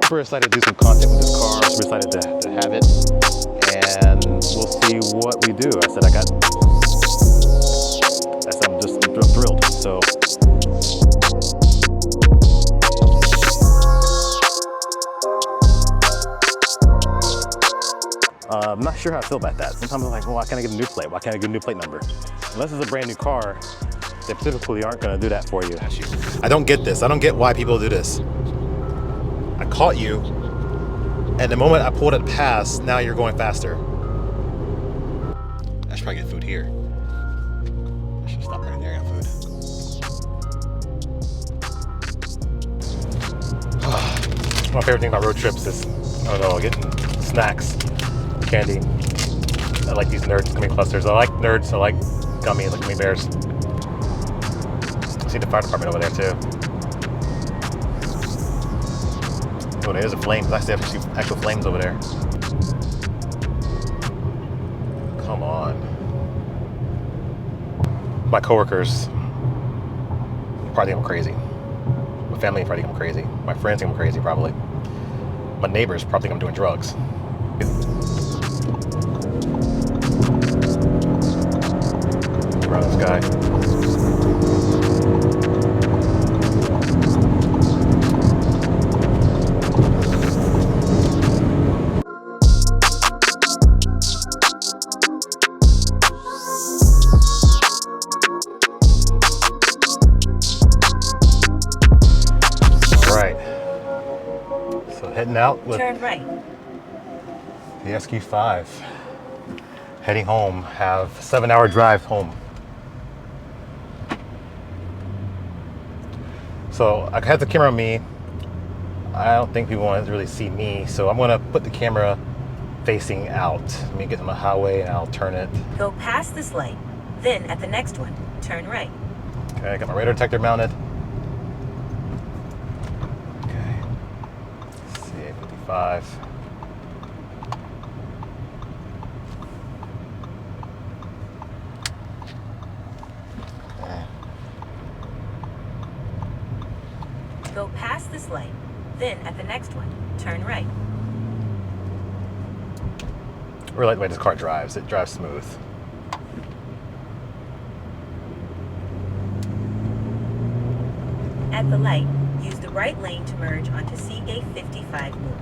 super excited to do some content with this car. Super excited to have it, and we'll see what we do. I'm just thrilled. So. I'm not sure how I feel about that. Sometimes I'm like, well, why can't I get a new plate? Why can't I get a new plate number? Unless it's a brand new car, they typically aren't going to do that for you. I don't get this. I don't get why people do this. I caught you, and the moment I pulled it past, now you're going faster. I should probably get food here. I should stop right there and get food. My favorite thing about road trips is, I don't know, getting snacks, candy. I like these nerds gummy clusters. I like nerds. I like gummies, like gummy bears. I see the fire department over there too. Oh, there's a flame. I see actual flames over there. Come on. My coworkers probably think I'm crazy. My family probably think I'm crazy. My friends think I'm crazy, probably. My neighbors probably think I'm doing drugs. Around this guy. Heading out with turn right. The SQ5. Heading home. Have a 7-hour drive home. So I have the camera on me. I don't think people want to really see me, so I'm going to put the camera facing out. Let me get on the highway and I'll turn it. Go past this light, then at the next one, turn right. Okay, I got my radar detector mounted. 5. Go past this light, then at the next one, turn right. I really like the way this car drives. It drives smooth. At the light, use the right lane to merge onto CA55 North.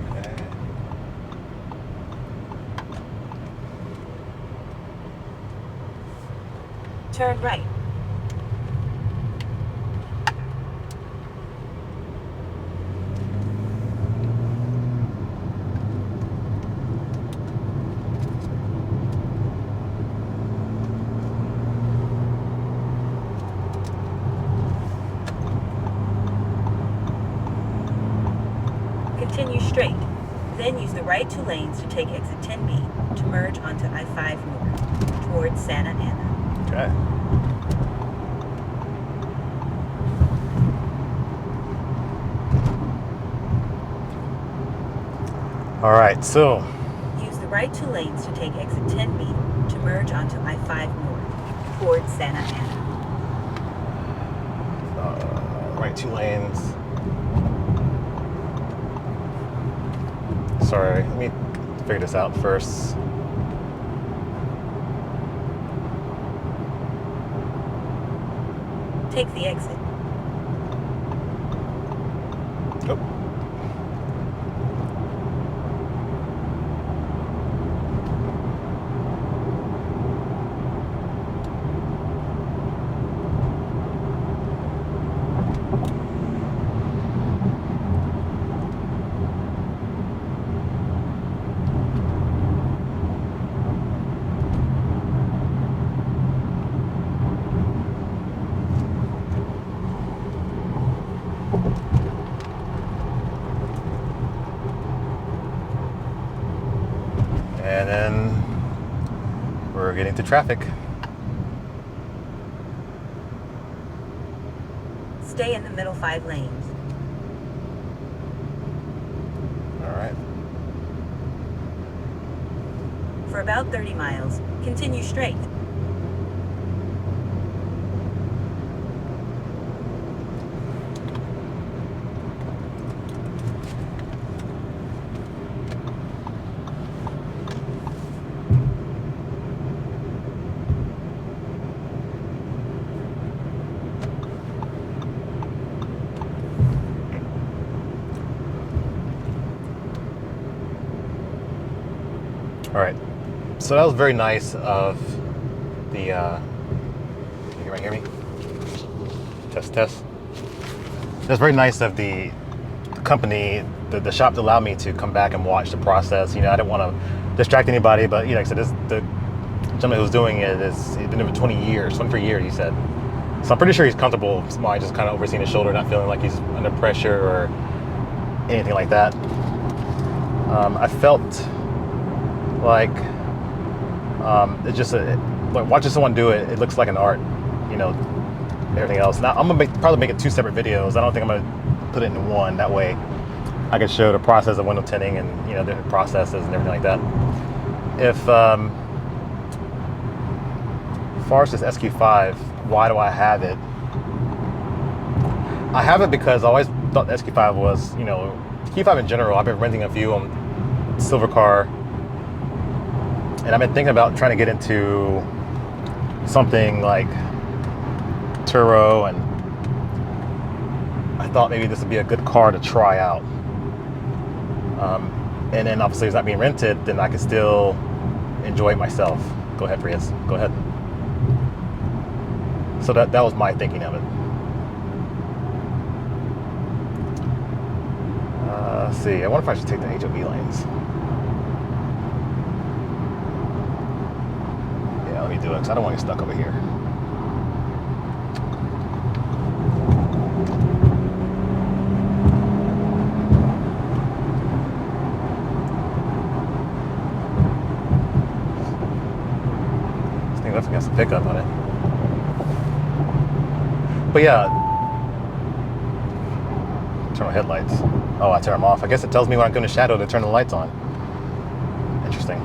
Turn right. Continue straight. Then use the right 2 lanes to take exit 10B to merge onto I-5 North towards Santa Ana. Okay. All right, so. Use the right 2 lanes to take exit 10B to merge onto I-5 North towards Santa Ana. Right 2 lanes. Sorry, let me figure this out first. Take the exit. Oh. And then we're getting to traffic. Stay in the middle 5 lanes. All right. For about 30 miles, continue straight. All right, so that was very nice of the, can you hear me? Test, test. That's very nice of the company, the shop, to allow me to come back and watch the process. You know, I didn't want to distract anybody, but you know, like I said, the gentleman who's doing it he's been doing it 20 years, 23 years, he said. So I'm pretty sure he's comfortable while just kind of overseeing his shoulder, not feeling like he's under pressure or anything like that. I felt like it's just like watching someone do it. It looks like an art, you know. Everything else. Now I'm gonna probably make it 2 separate videos. I don't think I'm gonna put it in one. That way, I can show the process of window tinting and, you know, different processes and everything like that. If as far as this SQ5, why do I have it? I have it because I always thought the SQ5 was, you know, Q5 in general. I've been renting a few on Silver Car, and I've been thinking about trying to get into something like Turo, and I thought maybe this would be a good car to try out. And then obviously it's not being rented, then I could still enjoy it myself. Go ahead, Prius. Go ahead. So that was my thinking of it. Let's see. I wonder if I should take the HOV lanes. Yeah, let me do it because I don't want to get stuck over here. Got some pickup on it, but yeah, turn on headlights. Oh, I turn them off. I guess it tells me when I'm going to shadow to turn the lights on. Interesting.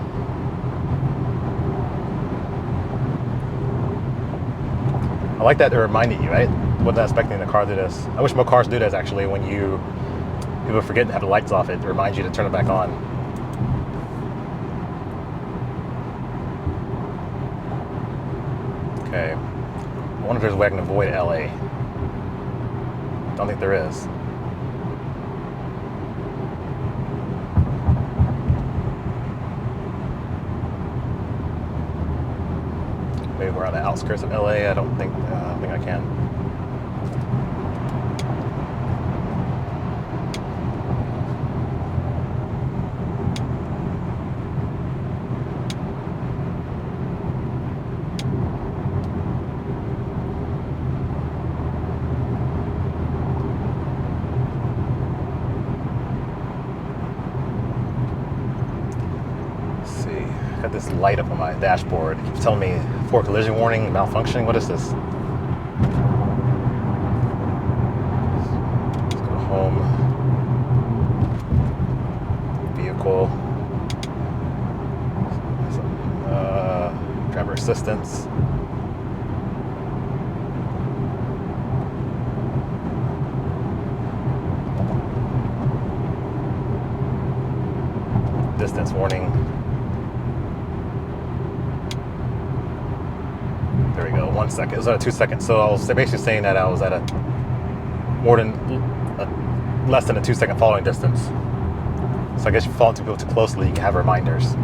I like that they're reminding you, right? Wasn't expecting the car to do this. I wish more cars do this actually. When people forget to have the lights off, it reminds you to turn it back on. Okay, I wonder if there's a way I can avoid LA. Don't think there is. Maybe we're on the outskirts of LA. I don't think I can. Got this light up on my dashboard. It keeps telling me for collision warning, malfunctioning. What is this? Let's go to home. Vehicle. Driver assistance. Distance warning. There we go, 1 second. It was at 2 seconds. So I was basically saying that I was at less than a 2 second following distance. So I guess if you follow people too closely, you can have reminders.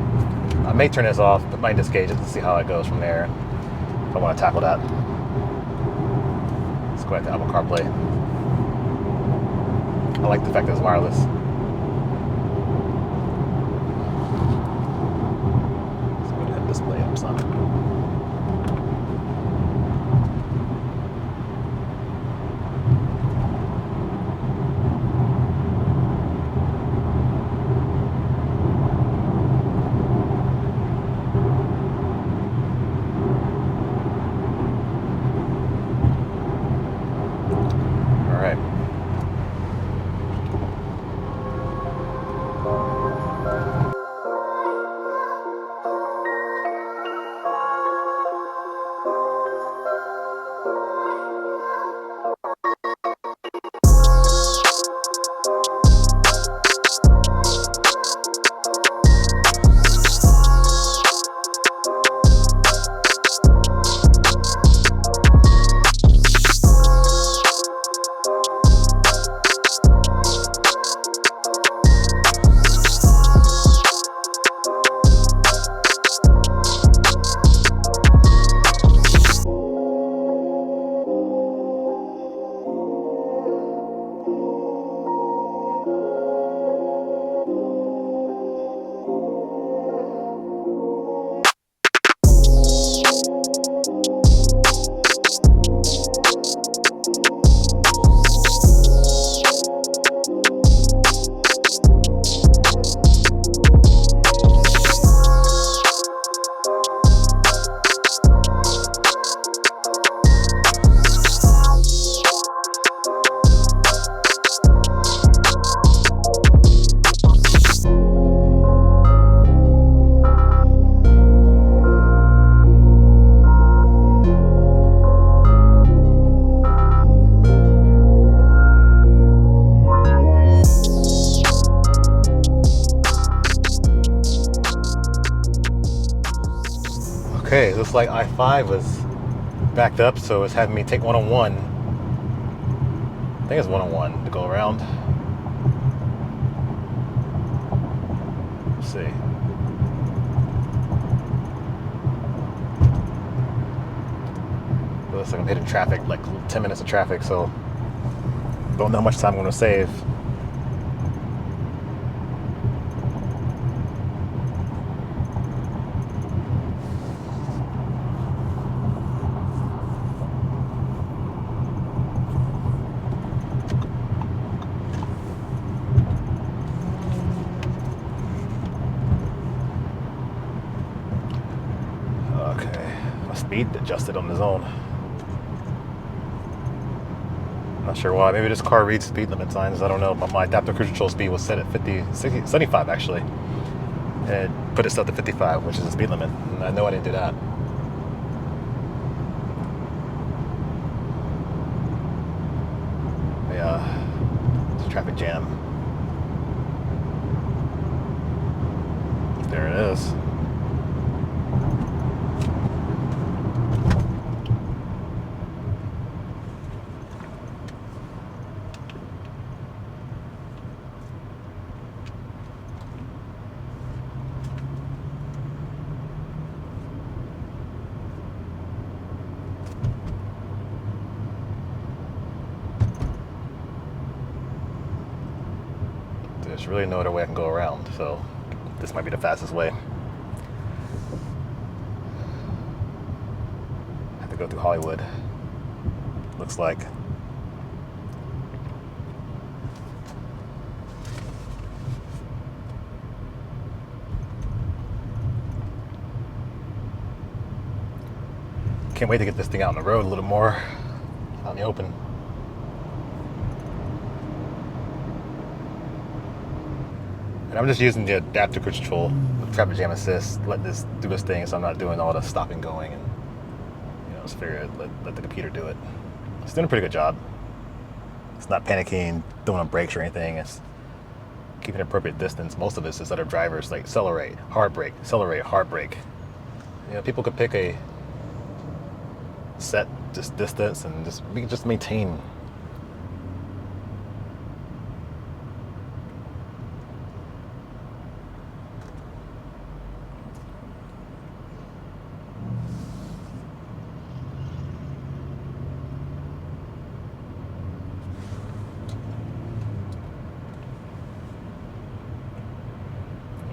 I may turn this off, put my disc gauge just to see how it goes from there. If I want to tackle that. Let's go back to Apple CarPlay. I like the fact that it's wireless. Let's go ahead and display up some. Okay, looks like I-5 was backed up, so it's having me take 101. I think it's 101 to go around. Let's see. It looks like I'm hitting traffic, like 10 minutes of traffic, so don't know how much time I'm going to save. Okay, my speed adjusted on its own. Not sure why. Maybe this car reads speed limit signs. I don't know. But my adaptive cruise control speed was set at 75 actually. And it put itself to 55, which is the speed limit. And I know I didn't do that. Yeah, it's a traffic jam. There it is. There's really no other way I can go around, so this might be the fastest way. I have to go through Hollywood, looks like. Can't wait to get this thing out on the road a little more, out in the open. And I'm just using the adaptive cruise control, traffic jam assist, let this do its thing, so I'm not doing all the stopping going, and just figure it, let the computer do it. It's doing a pretty good job. It's not panicking, throwing on brakes or anything. It's keeping an appropriate distance. Most of it's just other drivers like accelerate, hard brake, accelerate, hard brake. People could pick a set just distance and just maintain.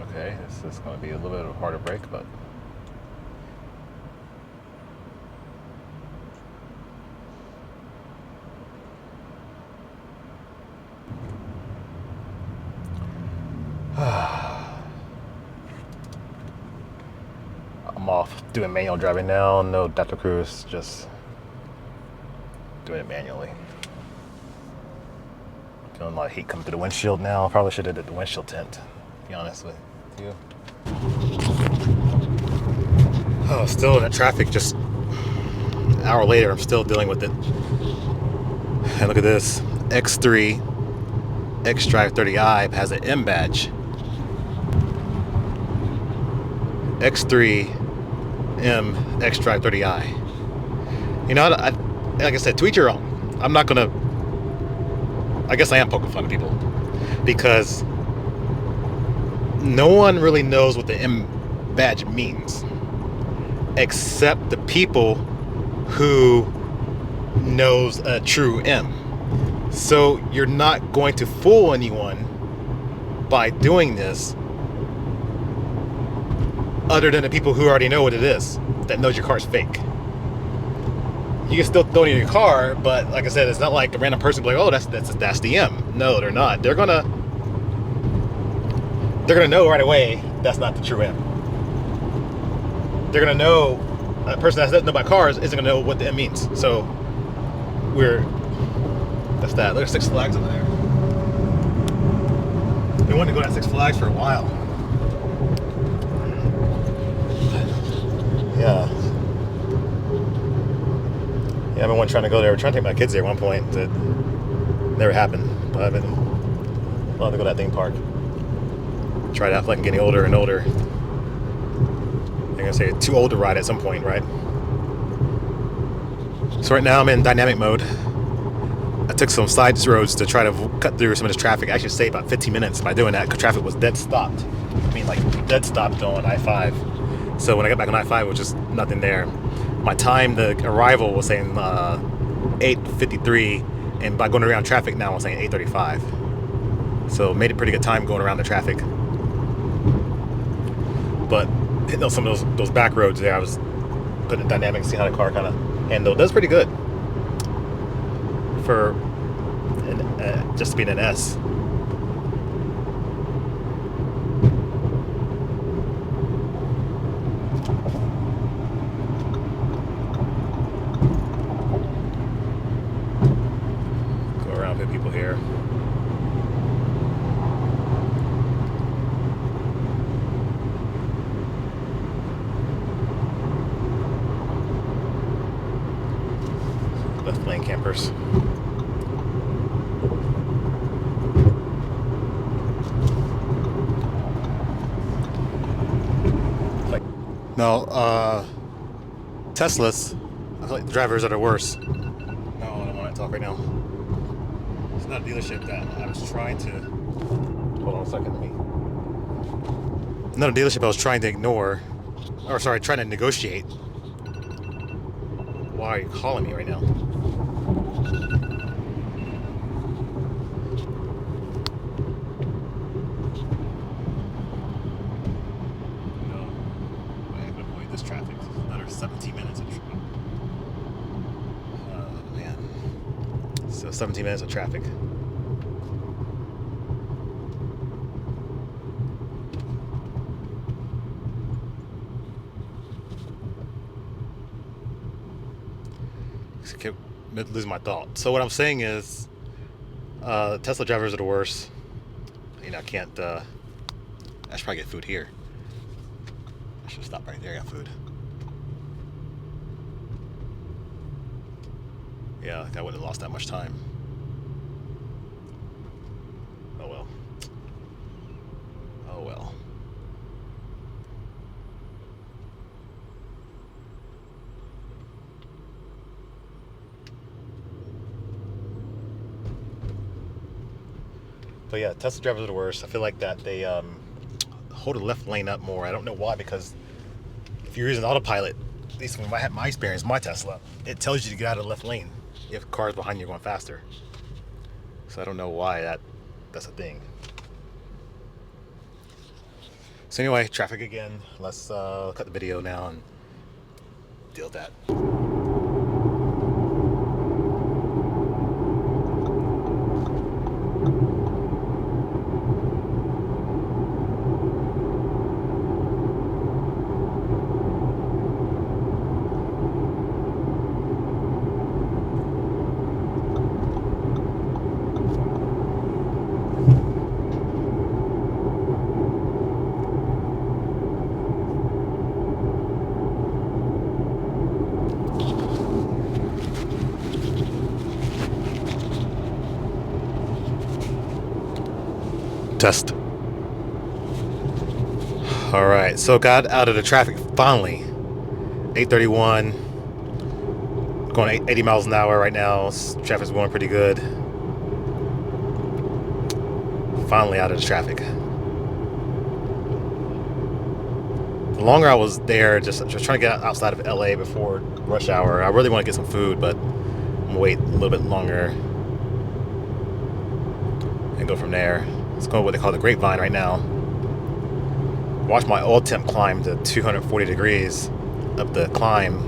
Okay, this is going to be a little bit of a harder brake, but I'm off doing manual driving now. No adaptive cruise, just doing it manually. Feeling a lot of heat coming through the windshield now. Probably should have did the windshield tint, to be honest with you. Oh, still in the traffic, just an hour later, I'm still dealing with it. And look at this, X3 xDrive 30i has an M badge. X3 M xDrive 30i. Like I said, to each your own. I'm not gonna, I guess I am poking fun at people, because no one really knows what the M badge means except the people who knows a true M. So you're not going to fool anyone by doing this other than the people who already know what it is, that knows your car's fake. You can still throw it in your car, but like I said, it's not like a random person like, oh, that's the M. No, they're not. They're gonna know right away that's not the true M. They're gonna know, a person that doesn't know about cars isn't gonna know what the M means. So that's that. There's Six Flags over there. Been wanting to go to Six Flags for a while. Yeah, I've been trying to go there. We're trying to take my kids there at one point. It never happened. But I've been wanting to go to that theme park. Try it out. Like I'm getting older and older. gonna say too old to ride at some point, right? So right now I'm in dynamic mode. I took some side roads to try to cut through some of this traffic. I actually saved about 15 minutes by doing that because traffic was dead stopped. I mean, like dead stopped on I-5. So when I got back on I-5, it was just nothing there. My time, the arrival was saying 8:53, and by going around traffic now, I'm saying 8:35. So made a pretty good time going around the traffic. But hitting on some of those back roads there, I was putting in dynamics, see how the car kind of handled. That's pretty good for just being an S. Go around, hit people here. Left lane campers. No, Teslas, I feel like the drivers are the worst. No, I don't want to talk right now. It's not a dealership that I was trying to... Hold on a second, let me... Not a dealership I was trying to ignore. Or sorry, trying to negotiate. Why are you calling me right now? This traffic. Another 17 minutes of traffic. Oh man. So 17 minutes of traffic. I kept losing my thought. So what I'm saying is Tesla drivers are the worst. You know, I can't I should probably get food here. I should stop right there. I got food. Yeah, I wouldn't have lost that much time. Oh well. Oh well. But yeah, Tesla drivers are the worst. I feel like that they hold the left lane up more. I don't know why, because if you're using autopilot, at least when I had my experience, my Tesla, it tells you to get out of the left lane if cars behind you are going faster. So I don't know why that's a thing. So anyway, traffic again. Let's cut the video now and deal with that. Test. All right, so got out of the traffic finally. 8:31, going 80 miles an hour right now. Traffic's going pretty good. Finally out of the traffic. The longer I was there, just trying to get outside of LA before rush hour. I really want to get some food, but I'm gonna wait a little bit longer and go from there. It's going what they call the Grapevine right now. Watch my oil temp climb to 240 degrees up the climb,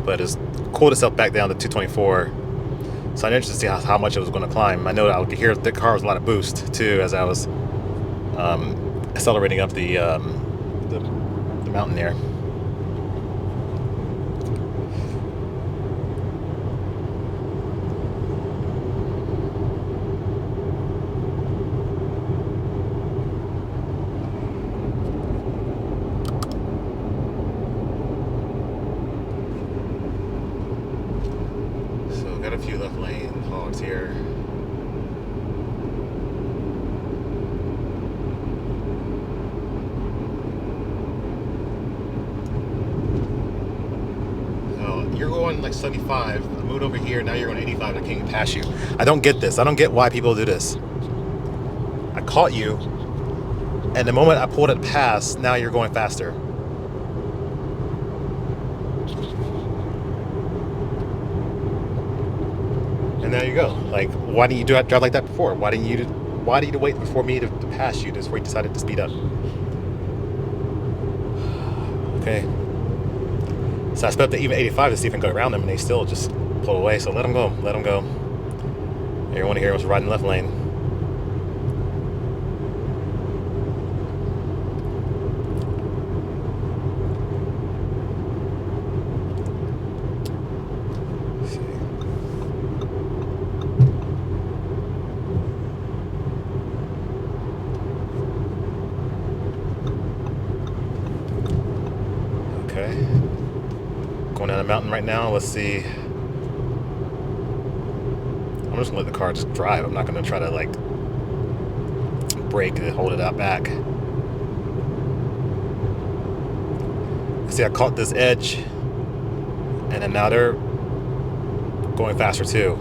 but it's cooled itself back down to 224. So I'm interested to see how much it was going to climb. I know I could hear the car was a lot of boost too as I was accelerating up the mountain there. Got a few left lane hogs here. going like 75. I moved over here. Now you're going 85. I can't even pass you. I don't get this. I don't get why people do this. I caught you, and the moment I pulled it past, now you're going faster. And there you go. Like, why didn't you drive like that before? Why didn't you wait before me to pass you before you decided to speed up? Okay. So I sped up to even 85 to see if I can go around them, and they still just pulled away. So let them go. Let them go. Everyone here was riding the left lane. Okay. Going down the mountain right now. Let's see. I'm just gonna let the car just drive. I'm not gonna try to like brake and hold it out back. See, I caught this edge, and then now they're going faster too.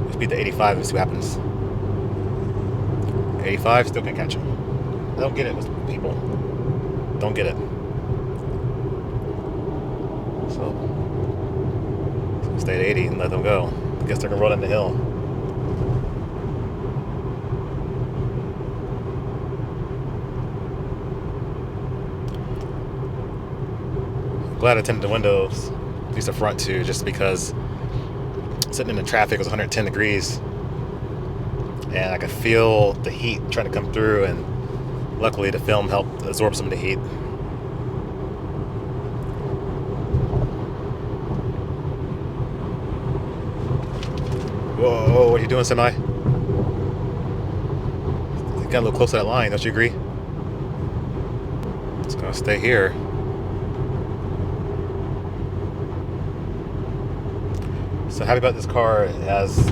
Let's beat the 85 and see what happens. 85 still can't catch him. I don't get it with people. Don't get it. So stay at 80 and let them go. I guess they're gonna roll down the hill. I'm glad I tinted the windows, at least the front too, just because sitting in the traffic was 110 degrees. And I could feel the heat trying to come through, and luckily the film helped absorb some of the heat. Whoa, what are you doing, semi? You got a little close to that line, don't you agree? It's gonna stay here. So happy about this car. It has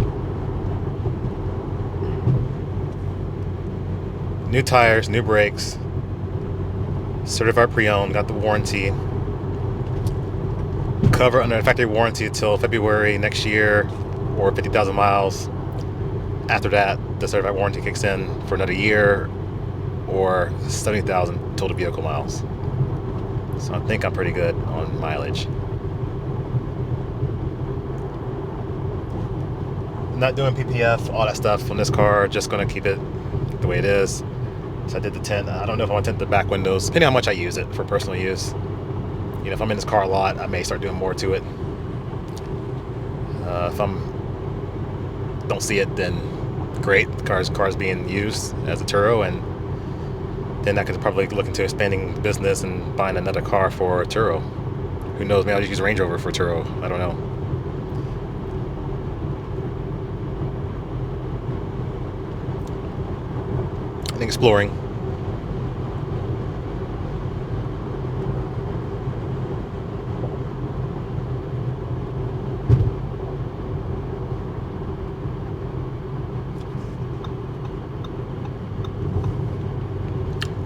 new tires, new brakes, certified pre-owned, got the warranty, cover under factory warranty until February next year, or 50,000 miles. After that, the certified warranty kicks in for another year, or 70,000 total vehicle miles. So I think I'm pretty good on mileage. Not doing PPF, all that stuff on this car, just gonna keep it the way it is. So I did the tint. I don't know if I want to tint the back windows, depending on how much I use it for personal use. You know, if I'm in this car a lot, I may start doing more to it. If don't see it, then great. The car's being used as a Turo, and then I could probably look into expanding the business and buying another car for a Turo. Who knows? Maybe I'll just use a Range Rover for a Turo. I don't know. Exploring.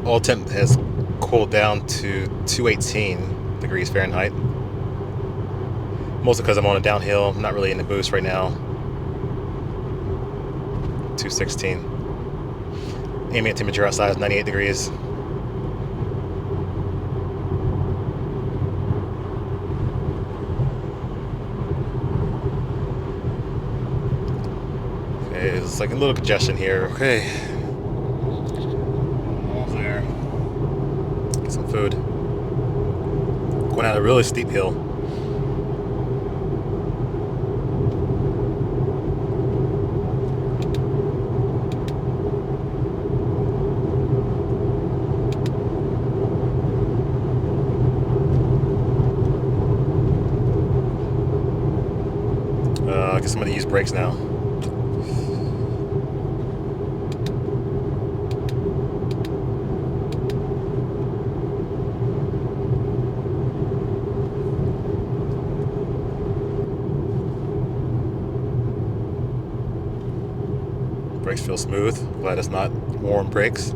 All temp has cooled down to 218 degrees Fahrenheit. Mostly because I'm on a downhill. I'm not really in the boost right now. 216. Ambient temperature outside is 98 degrees. Okay, it's like a little congestion here. Okay. Almost there. Get some food. Going down a really steep hill. I guess I'm going to use brakes now. Brakes feel smooth. Glad it's not warm brakes.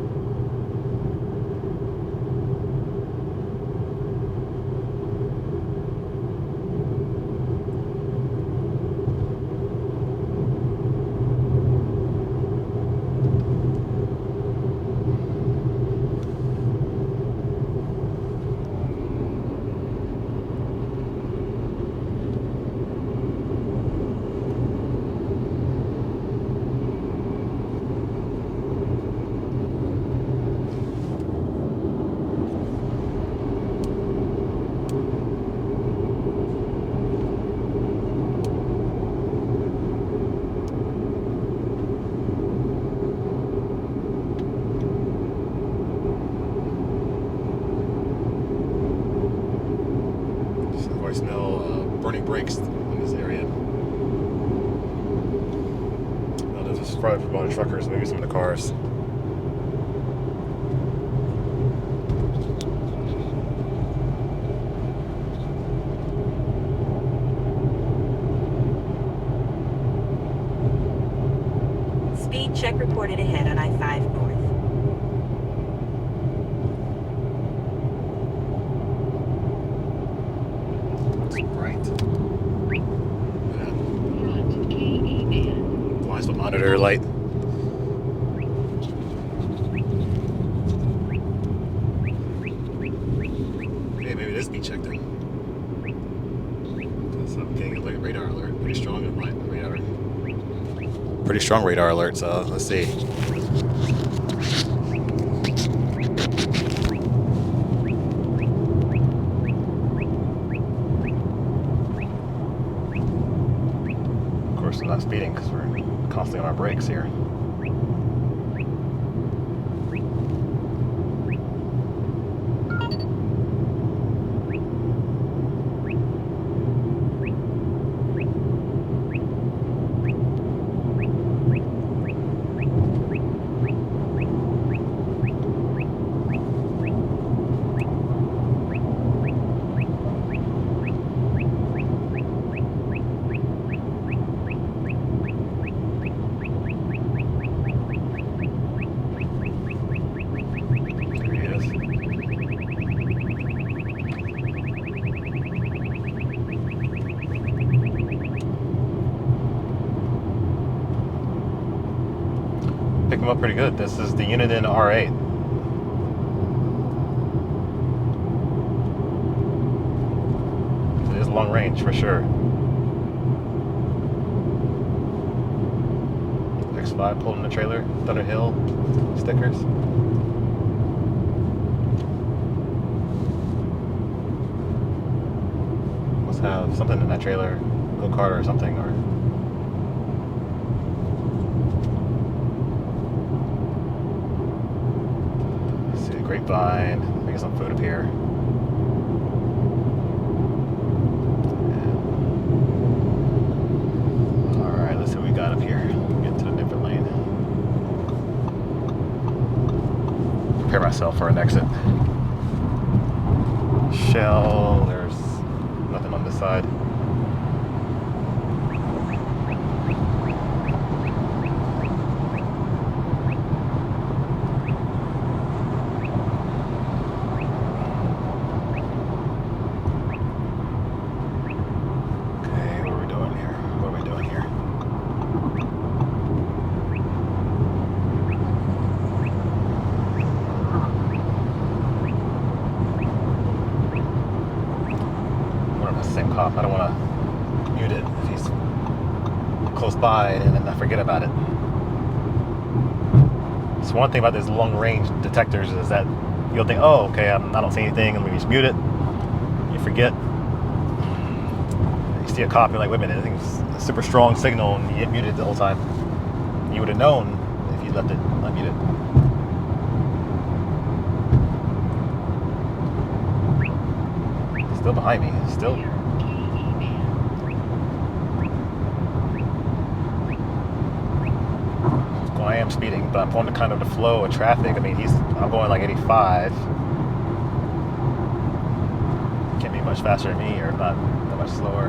brakes in this area. Oh, this is probably for motor truckers, maybe some of the cars. Speed check reported ahead on I-5 North. Right. Blind spot monitor light. Okay, maybe this speed check then. So I'm getting a radar alert. Pretty strong radar. Pretty strong radar alert, so let's see. Of course, I'm not speeding because we're constantly on our brakes here. Pick them up pretty good. This is the Uniden R8. It is long range for sure. X5 pulled in the trailer. Thunder Hill stickers. Must have something in that trailer, go-kart or something, or Grapevine. Let me get some food up here. Alright, let's see what we got up here. Get to a different lane. Prepare myself for an exit. Shell, there's nothing on this side. I don't want to mute it if he's close by and then I forget about it. So one thing about these long range detectors is that you'll think, oh, okay, I don't see anything, and let me just mute it. You forget. You see a cop, you're like, wait a minute, I think it's a super strong signal, and you get muted the whole time. You would have known if you left it unmuted. Still behind me, still. I am speeding, but I'm going to kind of the flow of traffic. I mean, I'm going like 85. Can't be much faster than me, or not that much slower.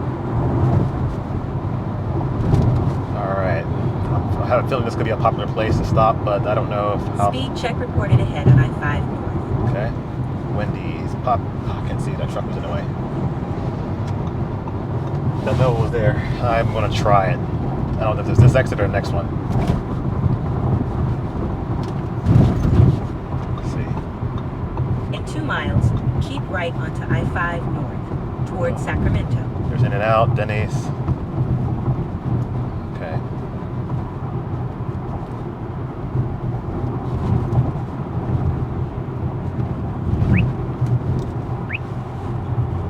Alright. I have a feeling this could be a popular place to stop, but I don't know how. Speed check reported ahead on I-5 North. Okay. Wendy's. Oh, I can't see. That truck was in the way. Didn't know it was there. I'm going to try it. I don't know if it's this exit or the next one. In 2 miles, keep right onto I-5 North, towards Sacramento. There's In-N-Out, Denny's. Okay.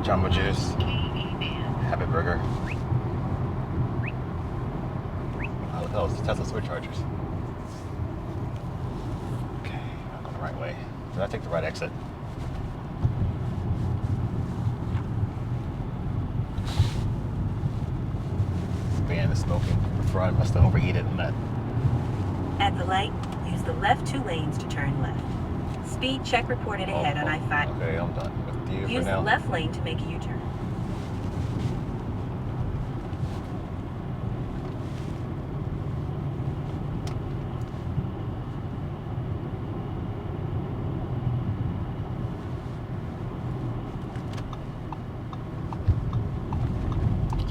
Jamba Juice. Habit Burger. Oh, that was Tesla superchargers. Okay, I'm going the right way. Did I take the right exit? smoking. Before I must have overheated in that. At the light, use the left 2 lanes to turn left. Speed check reported ahead on I-5. Okay, I'm done with you Use for now. the left lane to make a U-turn.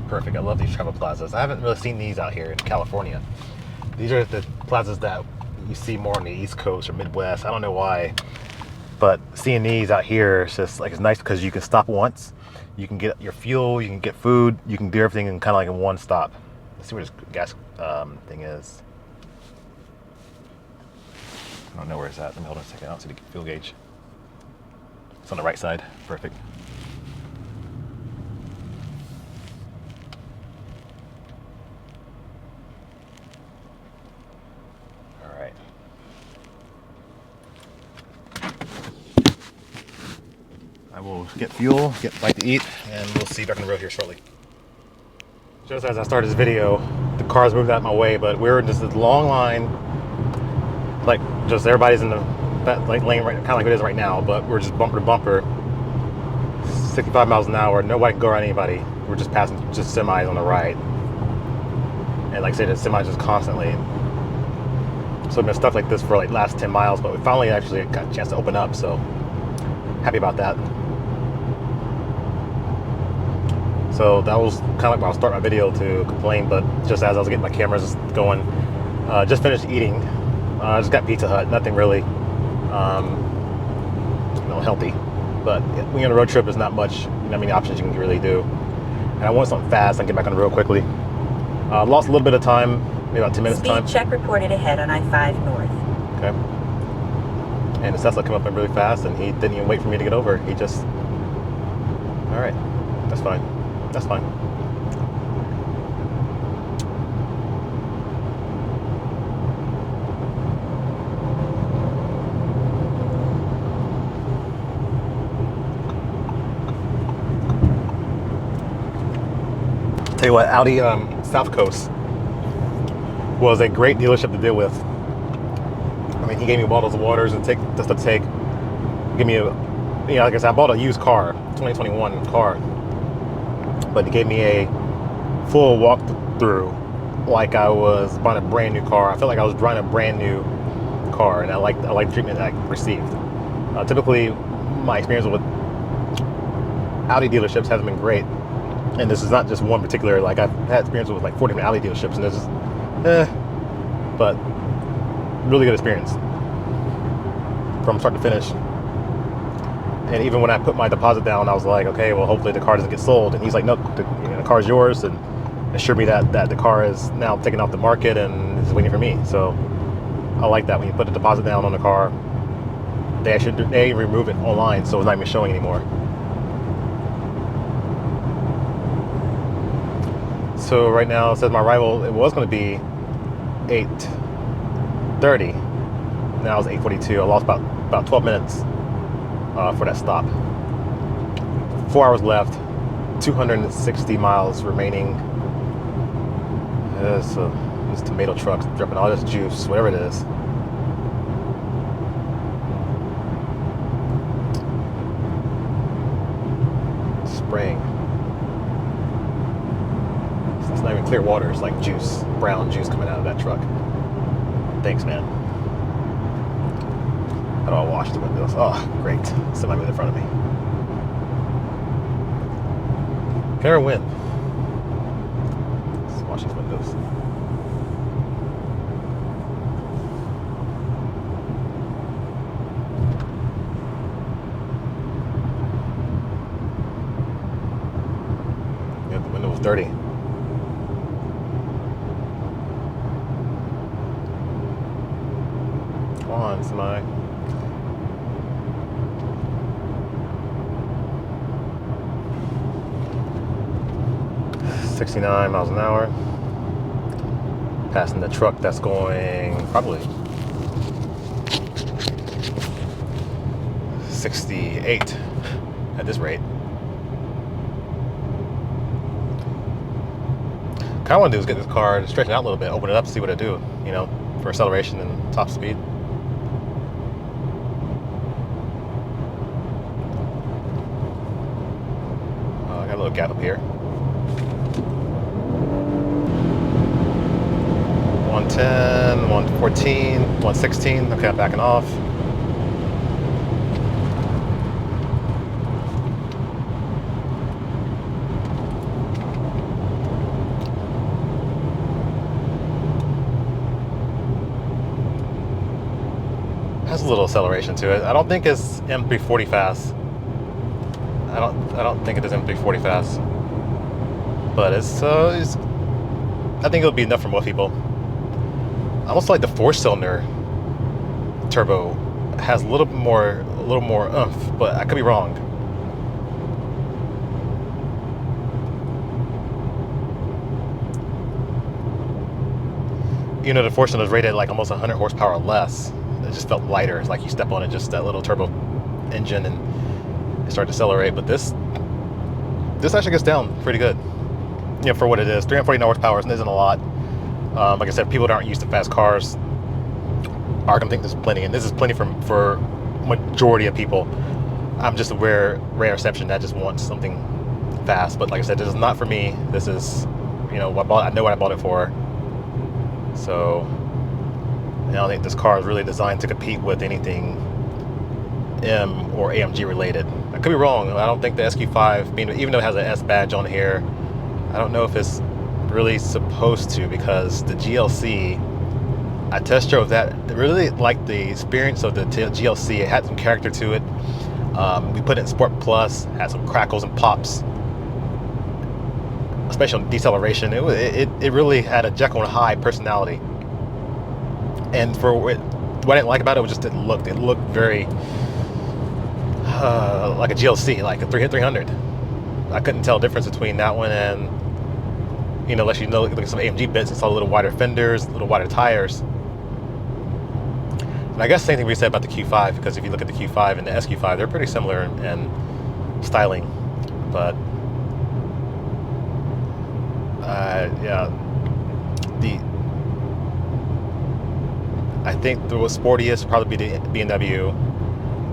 Perfect. I love these travel plazas. I haven't really seen these out here in California. These are the plazas that you see more on the East Coast or Midwest. I don't know why, but seeing these out here, it's just like, it's nice because you can stop once, you can get your fuel, you can get food, you can do everything in kind of like in one stop. Let's see where this gas thing is. I don't know where it's at. Let me hold on a second. I don't see the fuel gauge. It's on the right side. Perfect. I will get fuel, get a bite to eat, and we'll see you back on the road here shortly. Just as I started this video, the cars moved out of my way, but we're in just this long line, like just everybody's in the lane right, kind of like it is right now, but we're just bumper to bumper, 65 miles an hour, nobody can go around anybody. We're just passing just semis on the right. And like I said, the semis just constantly. So we've been stuck like this for like last 10 miles, but we finally actually got a chance to open up, so happy about that. So that was kind of like where I'll start my video to complain, but just as I was getting my cameras going, just finished eating. I just got Pizza Hut, nothing really, healthy. But when you're on a road trip, there's not much, many options you can really do. And I want something fast and get back on the road quickly. Lost a little bit of time, maybe about 10 minutes of time. Speed check reported ahead on I-5 north. Okay. And the Tesla came up really fast, and he didn't even wait for me to get over. He just, all right, that's fine. That's fine. Tell you what, Audi South Coast was a great dealership to deal with. I mean, he gave me bottles of waters and just to take. Give me a, like I said, I bought a used car, 2021 car. But he gave me a full walkthrough like I was buying a brand new car. I felt like I was driving a brand new car, and I like the treatment that I received. Typically, my experience with Audi dealerships hasn't been great, and this is not just one particular. Like, I've had experience with like 4 different Audi dealerships, and this is, but really good experience from start to finish. And even when I put my deposit down, I was like, okay, well, hopefully the car doesn't get sold. And he's like, no, the car's yours, and assured me that the car is now taken off the market and is waiting for me. So I like that when you put the deposit down on the car, they remove it online, so it's not even showing anymore. So right now it says my arrival, it was going to be 8:30. Now it's 8:42. I lost about 12 minutes. For that stop. 4 hours left, 260 miles remaining. This tomato truck's dropping all this juice, whatever it is. Spraying. It's not even clear water, it's like juice, brown juice coming out of that truck. Thanks, man. How do I wash the windows? Oh, great. Semi in front of me. Can I ever win? Let's wash these windows. Yeah, the window was dirty. Come on, semi. 69 miles an hour. Passing the truck that's going probably 68 at this rate. Kind kind of want to do is get this car and stretch it out a little bit, open it up, see what it do, you know, for acceleration and top speed. I got a little gap up here. 110, 114, 116. Okay, I'm backing off. Has a little acceleration to it. I don't think it's M340 fast. I don't think it is M340 fast. But it's I think it'll be enough for most people. I almost like the 4-cylinder turbo has a little more oomph, but I could be wrong. You know, the 4-cylinder is rated like almost 100 horsepower or less. It just felt lighter. It's like you step on it, just that little turbo engine, and it started to accelerate. But this actually gets down pretty good. You know, for what it is, 349 horsepower isn't a lot. Like I said, people that aren't used to fast cars are gonna think this is plenty, and this is plenty for majority of people. I'm just a rare exception that just wants something fast. But like I said, this is not for me. This is, you know, I know what I bought it for. So I don't think this car is really designed to compete with anything M or AMG related. I could be wrong. I don't think the SQ5, even though it has an S badge on here, I don't know if it's really supposed to, because the GLC, I test drove that. I really liked the experience of the GLC. It had some character to it. We put it in Sport Plus, had some crackles and pops, especially on deceleration. It really had a Jekyll and Hyde personality. And for what I didn't like about it was just it looked very like a GLC, like a 300. I couldn't tell the difference between that one and, you know, unless you know, look at some AMG bits, it's all a little wider fenders, a little wider tires. And I guess the same thing we said about the Q5, because if you look at the Q5 and the SQ5, they're pretty similar in styling. But yeah, I think the sportiest would probably be the BMW,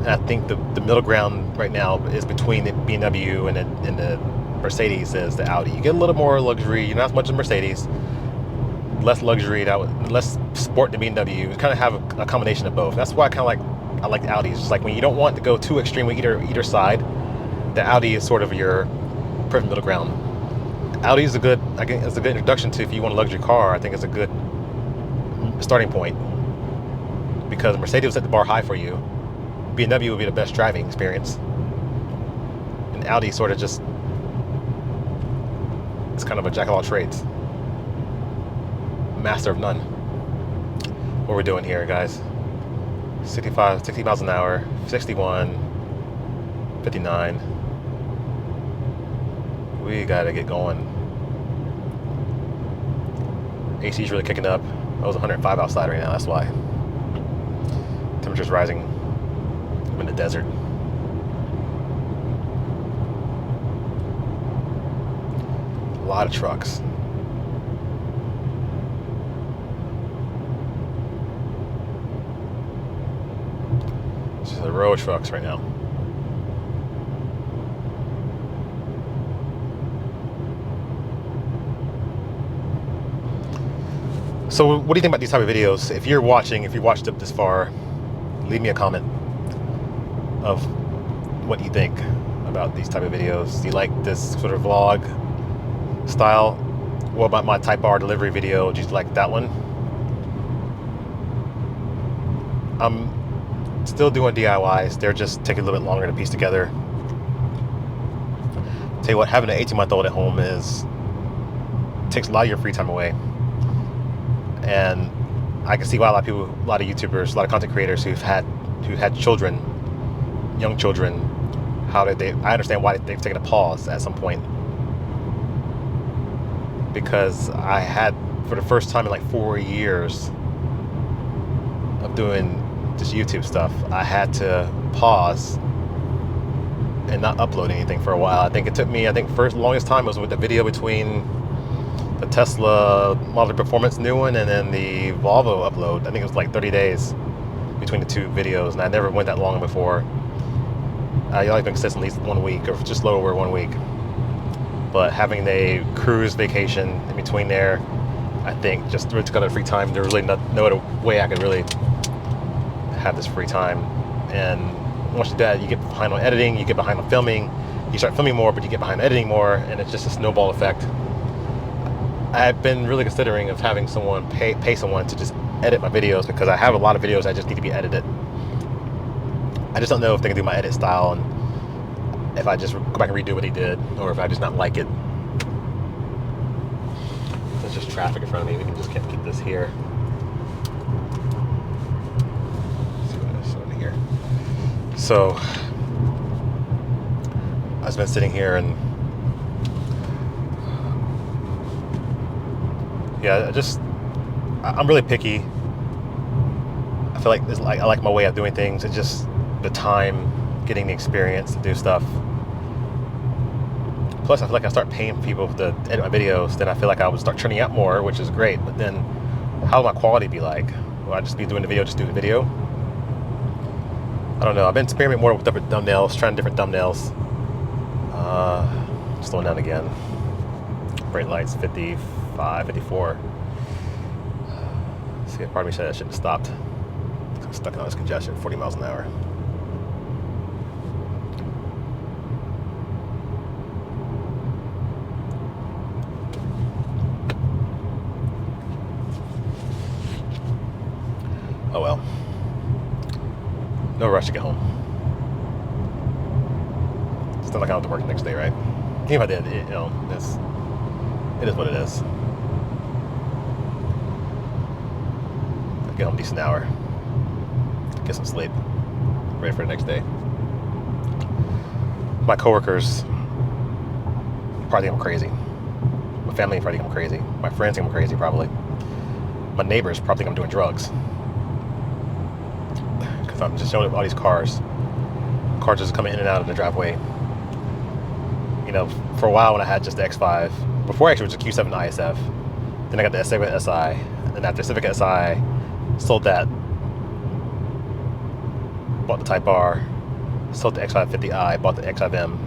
and I think the middle ground right now is between the BMW and the Mercedes is the Audi. You get a little more luxury. You're not as much as Mercedes, less luxury, less sport than BMW. You kind of have a combination of both. That's why I like the Audis. It's like when you don't want to go too extreme with either side, the Audi is sort of your perfect middle ground. Audi is a good introduction to, if you want a luxury car. I think it's a good starting point, because Mercedes will set the bar high for you. BMW would be the best driving experience, and Audi sort of just, it's kind of a jack of all trades, master of none. What we're doing here, guys: 60 miles an hour, 61, 59. We gotta get going. AC's really kicking up. It was 105 outside right now, that's why. Temperature's rising. I'm in the desert. A lot of trucks. It's just a row of trucks right now. So what do you think about these type of videos? If you're watching, if you watched up this far, leave me a comment of what you think about these type of videos. Do you like this sort of vlog style? What about my Type R delivery video? Do you like that one? I'm still doing DIYs. They're just taking a little bit longer to piece together. Tell you what, having an 18-month-old at home takes a lot of your free time away. And I can see why a lot of people, a lot of YouTubers, a lot of content creators who had children, young children, I understand why they've taken a pause at some point. Because I had, for the first time in like 4 years of doing this YouTube stuff, I had to pause and not upload anything for a while. I think it took me, longest time was with the video between the Tesla Model Performance new one and then the Volvo upload. I think it was like 30 days between the two videos, and I never went that long before. I like to consist at least 1 week, or just a little over 1 week. But having a cruise vacation in between there, I think just really took out free time. There was really no other way I could really have this free time. And once you do that, you get behind on editing, you get behind on filming, you start filming more, but you get behind editing more, and it's just a snowball effect. I've been really considering of having someone pay someone to just edit my videos, because I have a lot of videos that just need to be edited. I just don't know if they can do my edit style, and if I just go back and redo what he did, or if I just not like it. There's just traffic in front of me. We can just keep this here. Let's see what is over here. So I've just been sitting here, and yeah, I'm really picky. I feel like I like my way of doing things. It's just the time, getting the experience to do stuff. Plus, I feel like I start paying people to edit my videos, then I feel like I would start turning out more, which is great. But then, how will my quality be like? Will I just be doing the video, just do the video? I don't know. I've been experimenting more with different thumbnails, trying different thumbnails. Slowing down again. Brake lights 55, 54. See, part of me said I shouldn't have stopped. I'm stuck in all this congestion, 40 miles an hour. Oh well. No rush to get home. It's not like I have to work the next day, right? Even if I did, it is what it is. I'll get home a decent hour. Get some sleep. Ready for the next day. My coworkers probably think I'm crazy. My family probably think I'm crazy. My friends think I'm crazy, probably. My neighbors probably think I'm doing drugs. Because I'm just showing up all these cars. Cars just coming in and out of the driveway. You know, for a while when I had just the X5, before actually it was a Q7 ISF, then I got the Civic SI, and after Civic SI, sold that, bought the Type R, sold the X550i, bought the X5M,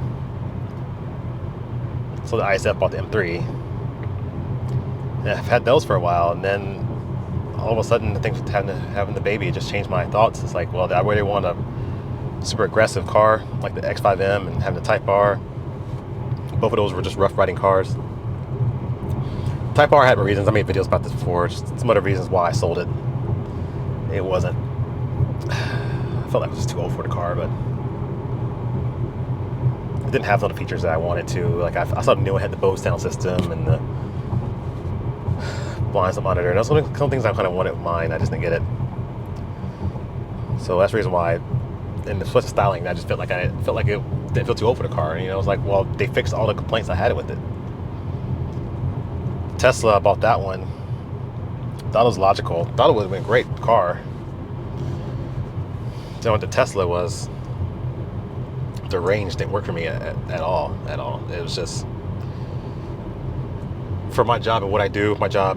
sold the ISF, bought the M3, and I've had those for a while, and then all of a sudden the thing with having the baby, it just changed my thoughts. It's like, well, I really want a super aggressive car, like the X5M and having the Type R. Both of those were just rough riding cars. Type R had reasons. I made videos about this before. Just some other reasons why I sold it. It wasn't. I felt like it was just too old for the car, but it didn't have all the features that I wanted to. Like I saw the new one had the Bose sound system and the blind spot monitor. And those were some things I kind of wanted with mine. I just didn't get it. So that's the reason why. And the switch styling, I just felt like it didn't feel too old for the car. And, you know, I was like, well, they fixed all the complaints I had with it. Tesla, I bought that one. Thought it was logical. Thought it would have been a great car. Then what the Tesla was, the range didn't work for me at all. It was just, for my job and what I do, my job,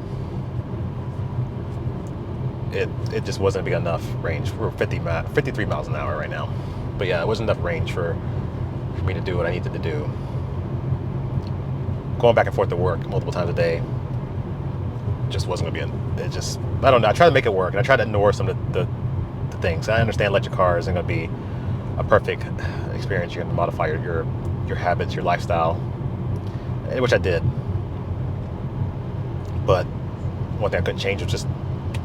it just wasn't big enough range. We're 53 miles an hour right now. But yeah, it wasn't enough range for me to do what I needed to do. Going back and forth to work multiple times a day just wasn't going to be, I don't know. I tried to make it work, and I tried to ignore some of the things. I understand electric cars isn't going to be a perfect experience. You're going to modify your habits, your lifestyle, which I did. But one thing I couldn't change was just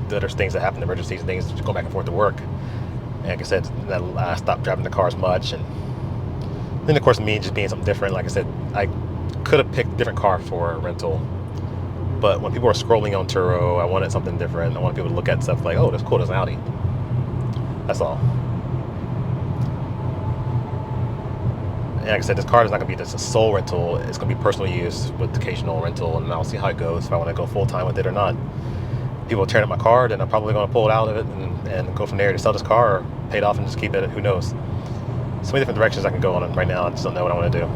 there's things that happen, emergencies and things, just go back and forth to work. And like I said, I stopped driving the car as much. And then, of course, me just being something different, like I said, I could have picked a different car for a rental. But when people were scrolling on Turo, I wanted something different. I wanted people to look at stuff like, oh, that's cool, there's an Audi. That's all. And like I said, this car is not going to be just a sole rental. It's going to be personal use with occasional rental, and I'll see how it goes, if I want to go full-time with it or not. People tearing up my car, then I'm probably going to pull it out of it and go from there to sell this car or pay it off and just keep it. Who knows? So many different directions I can go on it right now. I just don't know what I want to do.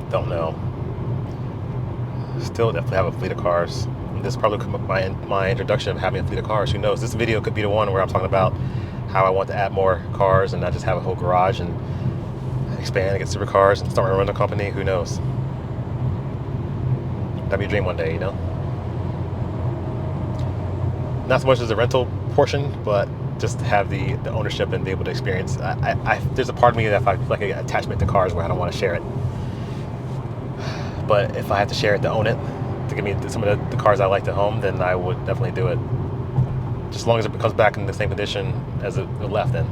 Don't know. Still definitely have a fleet of cars. This probably could be my introduction of having a fleet of cars. Who knows? This video could be the one where I'm talking about how I want to add more cars and not just have a whole garage and expand and get supercars and start my rental company. Who knows? That'd be a dream one day, you know? Not so much as the rental portion, but just to have the ownership and be able to experience. There's a part of me that I feel like an attachment to cars where I don't want to share it. But if I have to share it to own it, to give me some of the cars I like to home, then I would definitely do it. Just as long as it comes back in the same condition as it left in.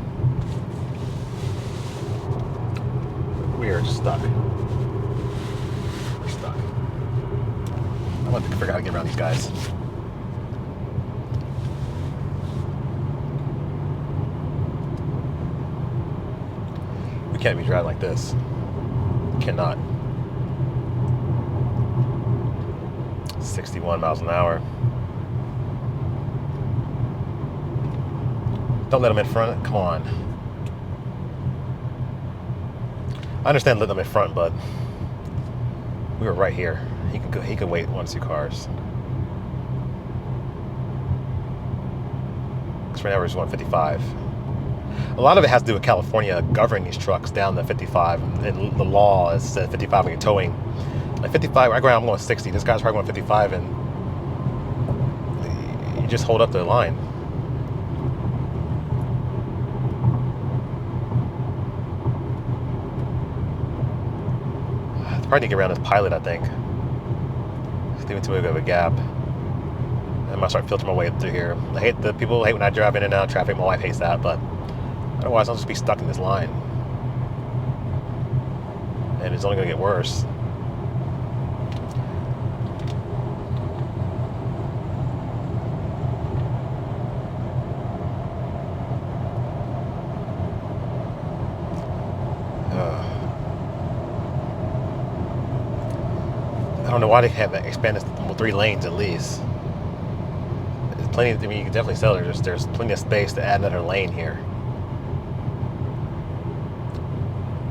We are stuck. We're stuck. I want to figure out how to get around these guys. We can't be driving like this. Cannot. 61 miles an hour. Don't let them in front. Come on. I understand letting them in front, but we were right here. He could go. He could wait 1 or 2 cars. Because right now we're just going 55. A lot of it has to do with California governing these trucks down to 55, and the law is set 55 when you're towing. Like 55, I'm going 60. This guy's probably going 55, and you just hold up the line. I probably need to get around this pilot, I think. It's leaving too big of a gap. I might start filtering my way through here. People hate when I drive in and out of traffic. My wife hates that, but otherwise I'll just be stuck in this line. And it's only going to get worse. I don't know why they have expanded to 3 lanes at least. There's plenty. I mean, you can definitely sell it. There's plenty of space to add another lane here.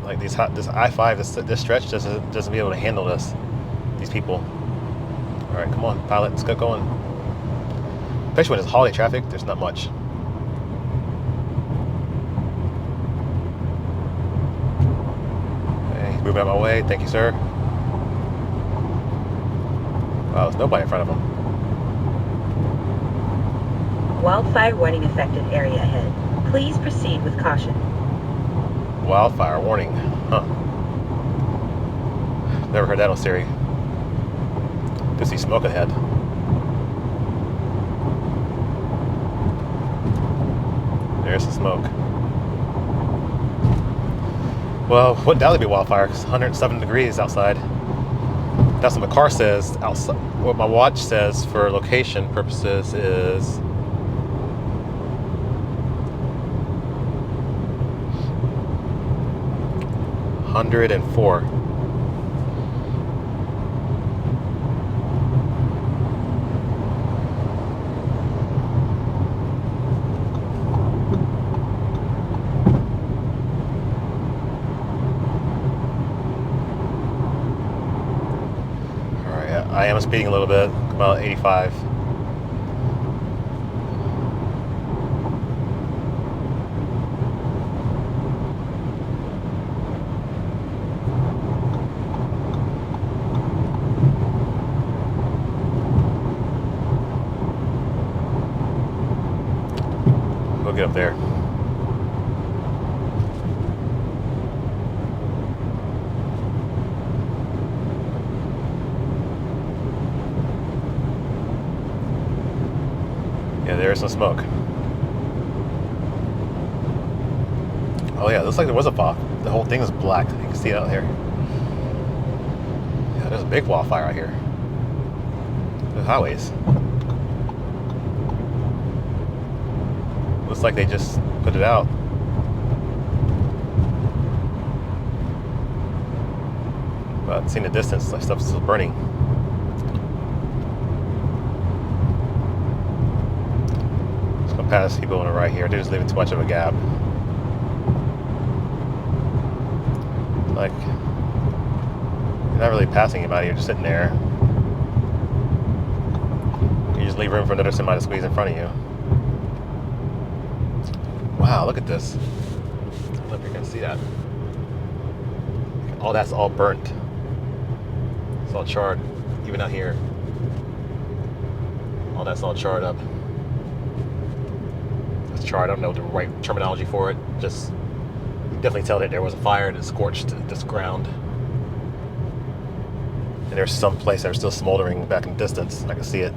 Like this I-5, this stretch doesn't be able to handle this. These people. All right, come on, pilot, let's get going. Especially when it's holiday traffic, there's not much. Okay, he's moving out of my way. Thank you, sir. Wow, there's nobody in front of him. Wildfire warning affected area ahead. Please proceed with caution. Wildfire warning. Huh. Never heard that on Siri. Do see smoke ahead. There's the smoke. Well, wouldn't doubt it'd be wildfire because 107 degrees outside. That's what my car says outside. What my watch says for location purposes is 104. I am speeding a little bit, about 85. We'll get up there. Yeah, there's some smoke. Oh yeah, it looks like there was a fog. The whole thing is black. You can see it out here. Yeah, there's a big wildfire out here. The highways. Looks like they just put it out. But seeing the distance, like stuff's still burning. Past people on the right here. They're just leaving too much of a gap. Like, not really passing anybody, you're just sitting there. You just leave room for another semi to squeeze in front of you. Wow, look at this. I don't know if you can see that. Oh, that's all burnt. It's all charred, even out here. Oh, that's all charred up. It's charred, I don't know the right terminology for it. Just, you can definitely tell that there was a fire that scorched this ground. And there's some place that are still smoldering back in the distance. I can see it.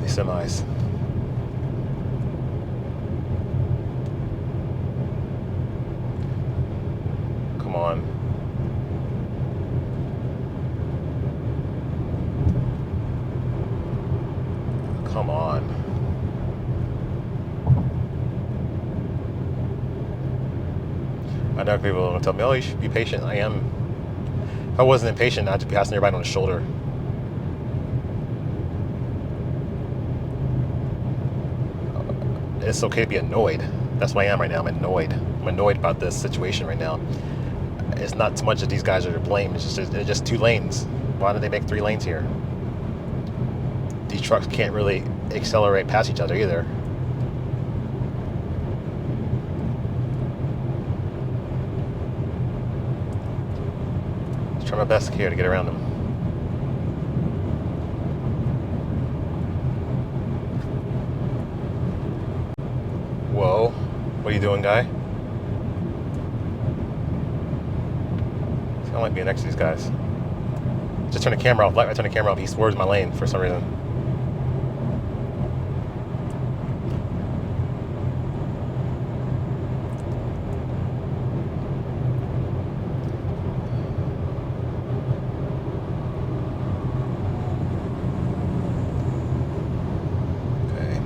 These semis. Come on. Come on. I know people will tell me, oh, you should be patient. I am. If I wasn't impatient, I'd be passing everybody on the shoulder. It's okay to be annoyed. That's why I am right now. I'm annoyed. I'm annoyed about this situation right now. It's not so much that these guys are to blame. It's just 2 lanes. Why did they make 3 lanes here? These trucks can't really accelerate past each other either. Let's try my best here to get around them. Whoa, what are you doing, guy? I don't like being next to these guys. Just turn the camera off. I turn the camera off. He swerves my lane for some reason. Okay.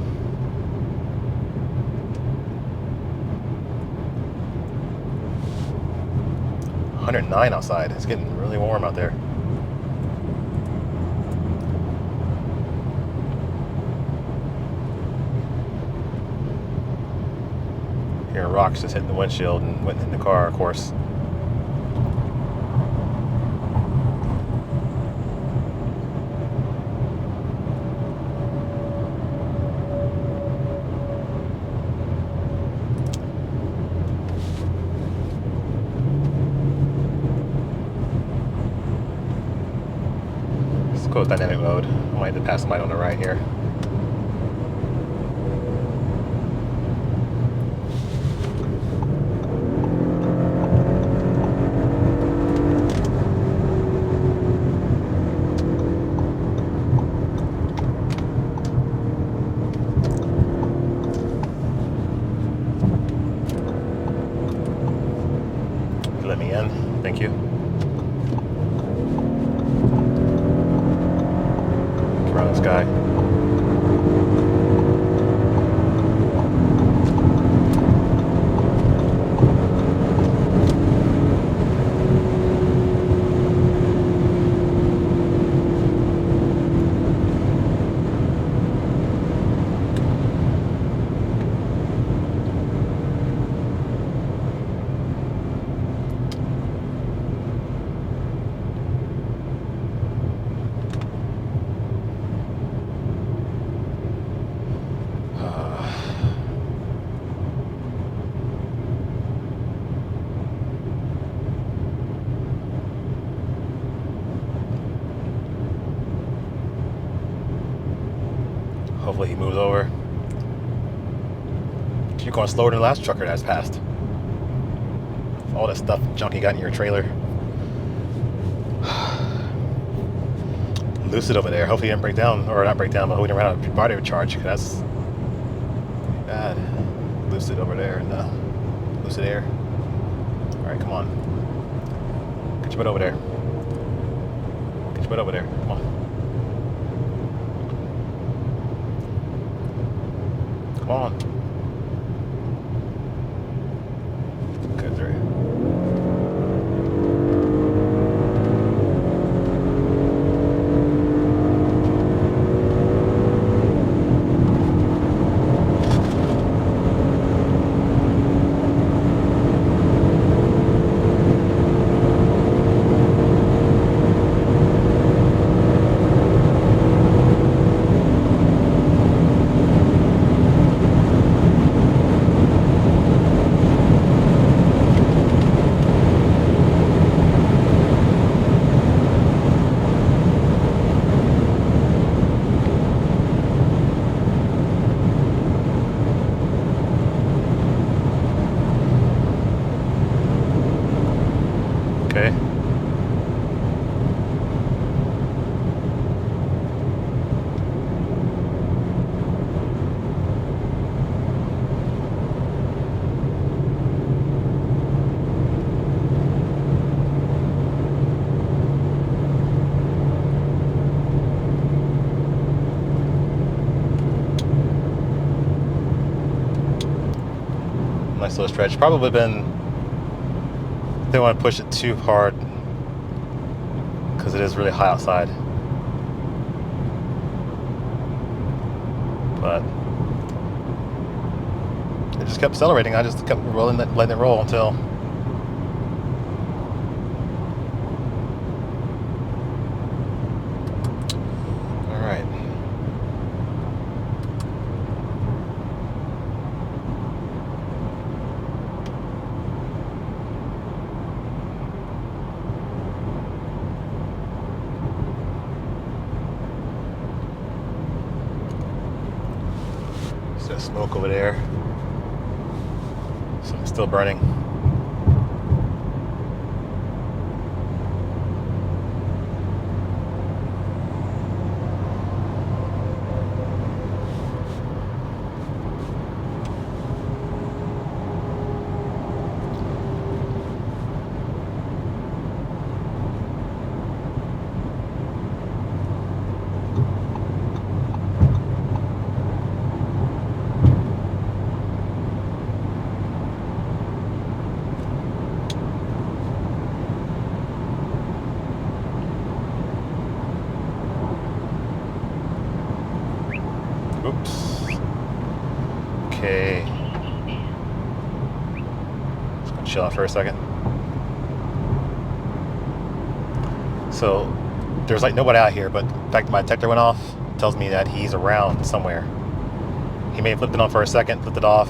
109 outside. It's getting really warm out there. Hearing rocks just hitting the windshield and went in the car, of course. Let's go with dynamic mode. I might have to pass somebody on the right here. Let me in. Thank you. Get around this guy. Hopefully he moves over. You're going slower than the last trucker that's passed. All that stuff, junk you got in your trailer. Lucid over there. Hopefully he didn't break down, or not break down, but hopefully he didn't run out of battery charge, because that's bad. Lucid over there in the Lucid Air. Alright, come on. Get your butt over there. Get your butt over there. Come on. Come on. Good through. nice little stretch. Probably been, didn't want to push it too hard because it is really high outside. But it just kept accelerating. I just kept rolling, letting it roll until smoke over there. So it's still burning. Oops. Okay. Just gonna chill out for a second. So there's like nobody out here, but the fact that my detector went off tells me that he's around somewhere. He may have flipped it on for a second, flipped it off.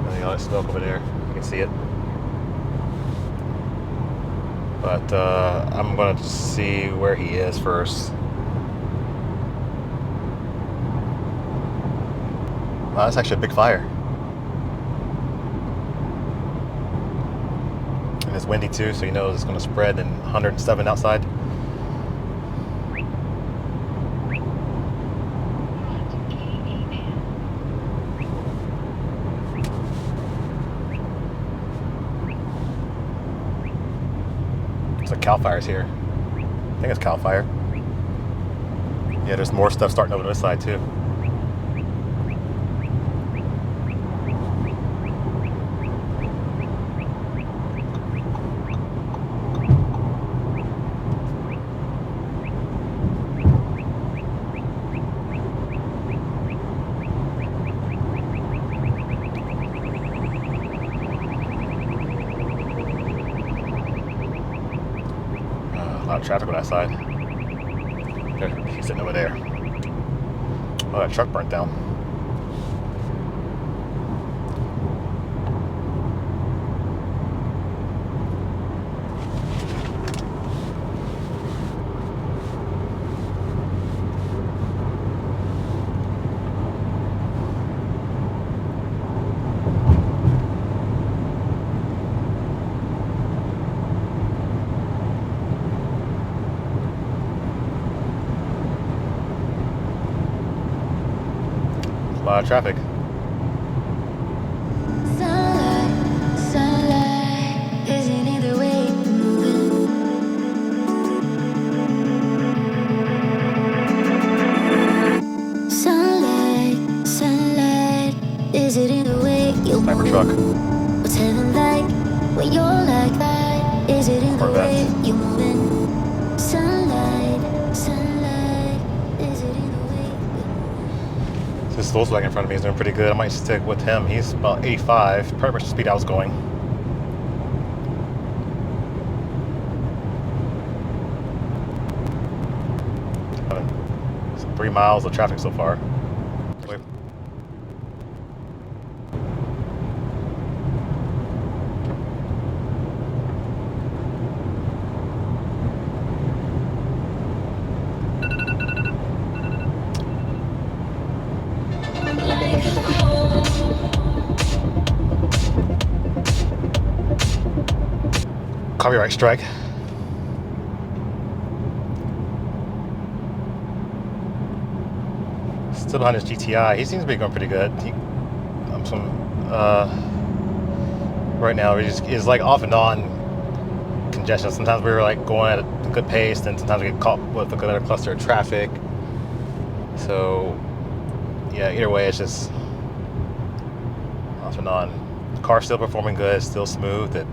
And all that smoke over there, you can see it. But I'm gonna see where he is first. Wow, that's actually a big fire. And it's windy too, so you know it's going to spread, and 107 outside. It's like Cal Fire's here. I think it's Cal Fire. Yeah, there's more stuff starting over this side too. A lot of traffic on that side. There, he's sitting over there. Oh, that truck burnt down. A lot of traffic. Sunlight, sunlight, isn't either way moving. Sunlight, sunlight, is it either way you're Sniper moving? truck. What's heaven like when you're like that? Is it either Corvette. way you're moving? Sunlight, sunlight, is it either way you're moving? This Volkswagen in front of me is doing pretty good. I might stick with him. He's about 85, pretty much the speed I was going. So 3 miles of traffic so far. Copyright strike. Still behind his GTI. He seems to be going pretty good. Right now he just is like off and on congestion. Sometimes we were like going at a good pace, and sometimes we get caught with another cluster of traffic. So yeah, either way, it's just miles per non. The car's still performing good, still smooth.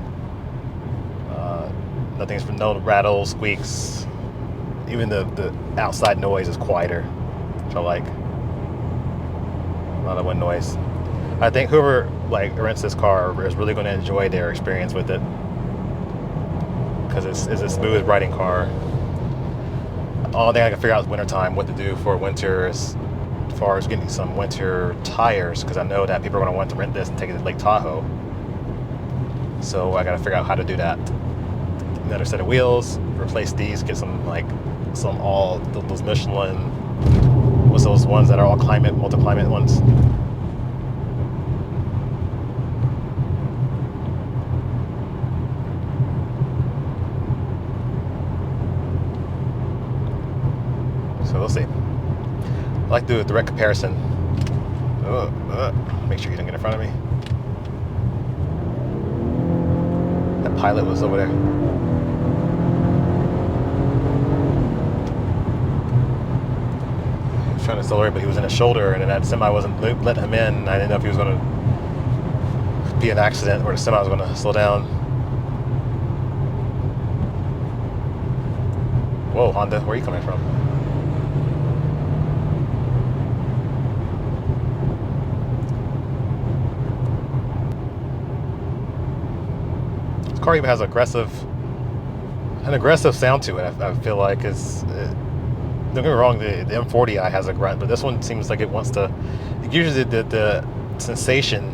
Nothing's no rattles, squeaks. Even the outside noise is quieter, which I like. A lot of wind noise. I think whoever like rents this car is really going to enjoy their experience with it, because it's a smooth riding car. All thing I can figure out is wintertime, what to do for winter as far as getting some winter tires, because I know that people are going to want to rent this and take it to Lake Tahoe. So I got to figure out how to do that. Another set of wheels, replace these, get some those Michelin, what's those ones that are all multi-climate ones. So we'll see. I like to do a direct comparison. Make sure you don't get in front of me. That Pilot was over there. He was trying to accelerate, but he was in a shoulder, and then that semi wasn't letting him in. I didn't know if he was going to be an accident or the semi was going to slow down. Whoa, Honda, where are you coming from? Car even has an aggressive sound to it. I feel like don't get me wrong, the M40i has a grunt, but this one seems like it gives you the sensation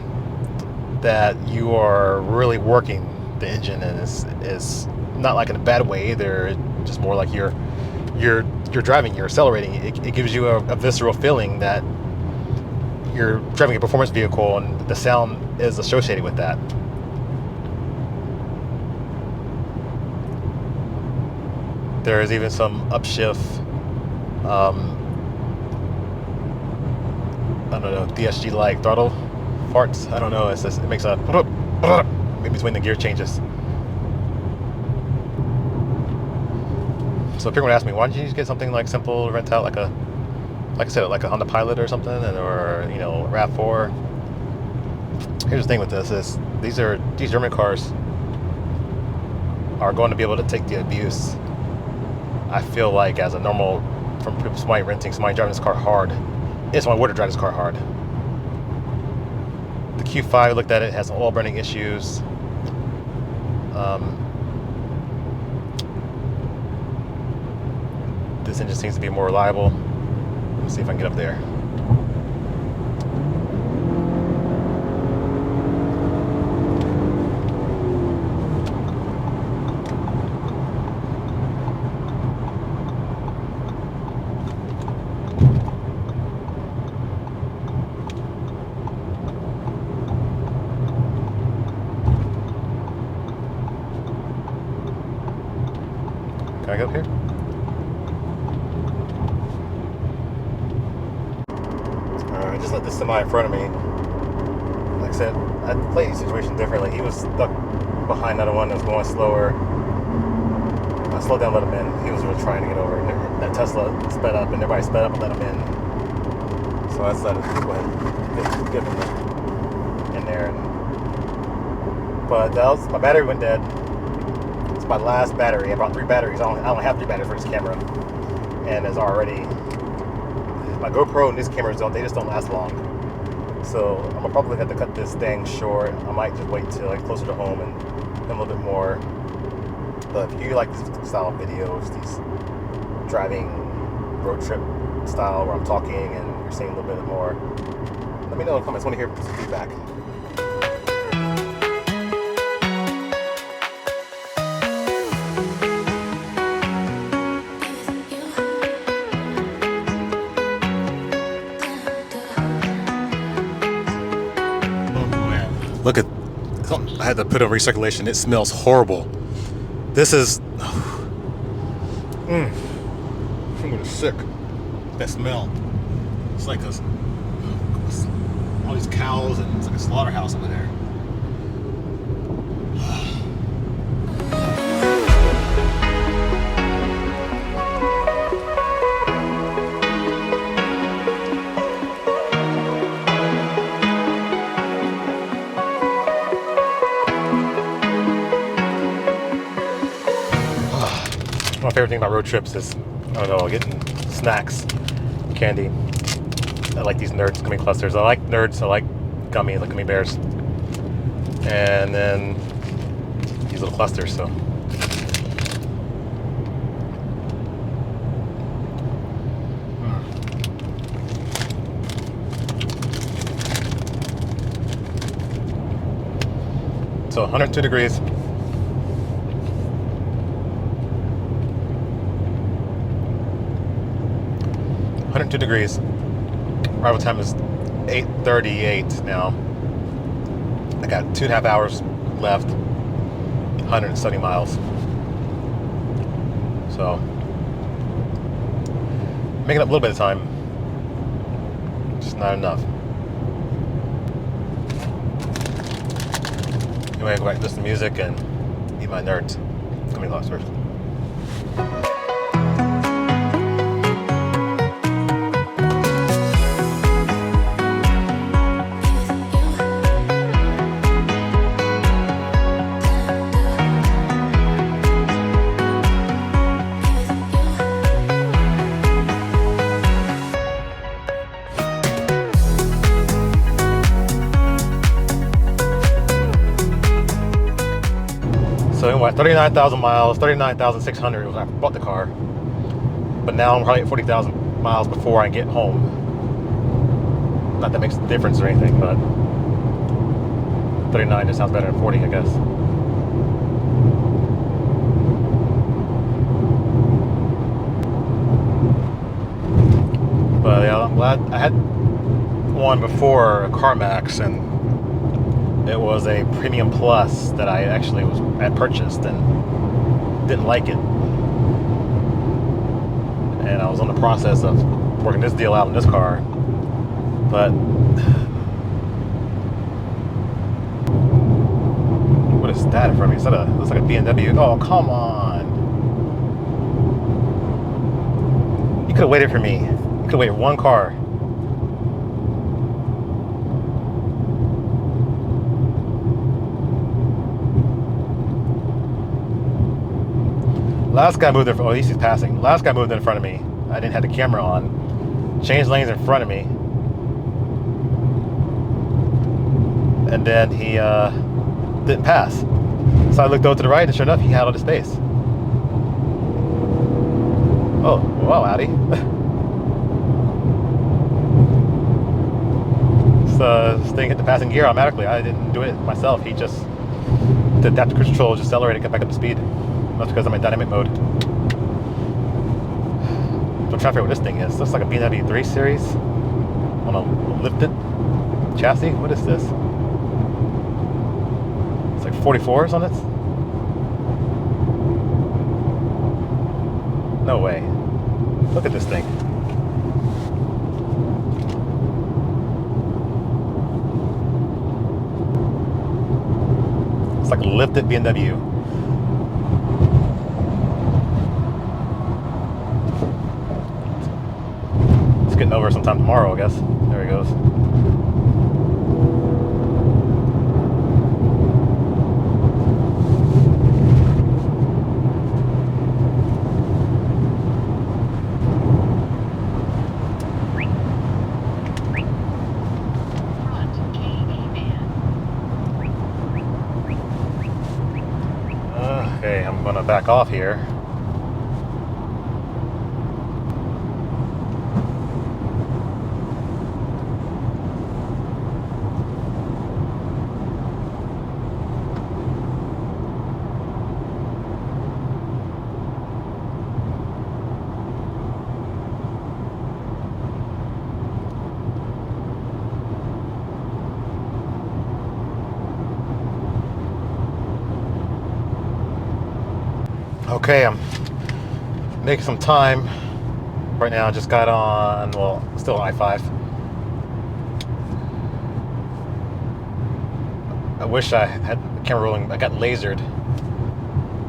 that you are really working the engine, and is not like in a bad way either. It's just more like you're driving, you're accelerating. It gives you a visceral feeling that you're driving a performance vehicle, and the sound is associated with that. There is even some upshift, I don't know, DSG-like throttle farts. I don't know. It makes a in between the gear changes. So people would ask me, why don't you just get something like simple, rent out like I said, like a Honda Pilot or something, or RAV4. Here's the thing with this is these German cars are going to be able to take the abuse. I feel like as a normal, from somebody driving this car hard, if someone were to drive this car hard. The Q5, looked at it, has oil burning issues. This engine seems to be more reliable. Let's see if I can get up there. Can I go up here? I just let the semi in front of me. Like I said, I played the situation differently. He was stuck behind another one that was going slower. I slowed down, let him in. He was really trying to get over. That Tesla sped up, and everybody sped up and let him in. So I decided to go ahead and get him in there. But my battery went dead. It's my last battery. I brought 3 batteries. I only have 3 batteries for this camera, and it's already my GoPro and these cameras they just don't last long. So I'm gonna probably have to cut this thing short. I might just wait till closer to home and film a little bit more. But if you like this style of videos, these driving road trip style where I'm talking and you're seeing a little bit more, let me know in the comments. I want to hear some feedback. Look at, I had to put on recirculation. It smells horrible. This is, I'm getting sick. That smell. It's like all these cows, and it's like a slaughterhouse over there. My favorite thing about road trips is, I don't know, getting snacks, candy. I like these Nerds gummy clusters. I like Nerds. I like gummy, like gummy bears. And then these little clusters, so. So 102 degrees. Arrival time is 8:38 now. I got 2.5 hours left. 170 miles. So making up a little bit of time. Just not enough. Anyway, I go back to listen to music and eat my Nerds. Gummy clusters. So anyway, 39,000 miles, 39,600 was when I bought the car. But now I'm probably at 40,000 miles before I get home. Not that makes a difference or anything, but 39 just sounds better than 40, I guess. But yeah, I'm glad I had one before CarMax, and it was a Premium Plus that I actually had purchased and didn't like it. And I was on the process of working this deal out in this car. But what is that in front of me? Looks like a BMW. Oh, come on. You could have waited for me. You could have waited one car. Last guy moved in front. Oh, at least he's passing. Last guy moved in front of me. I didn't have the camera on. Changed lanes in front of me. And then he didn't pass. So I looked over to the right, and sure enough, he had all the space. Oh, wow, Audi. So this thing hit the passing gear automatically. I didn't do it myself. He just, the adaptive cruise control just accelerated, got back up to speed. That's because I'm in dynamic mode. So I'm trying to figure out what this thing is. Looks like a BMW 3 Series on a lifted chassis. What is this? It's like 44s on it? No way. Look at this thing. It's like a lifted BMW. Getting over sometime tomorrow, I guess. There he goes. Okay, I'm gonna back off here. Okay, I'm making some time right now. I just got on, well, still on I-5. I wish I had the camera rolling. I got lasered.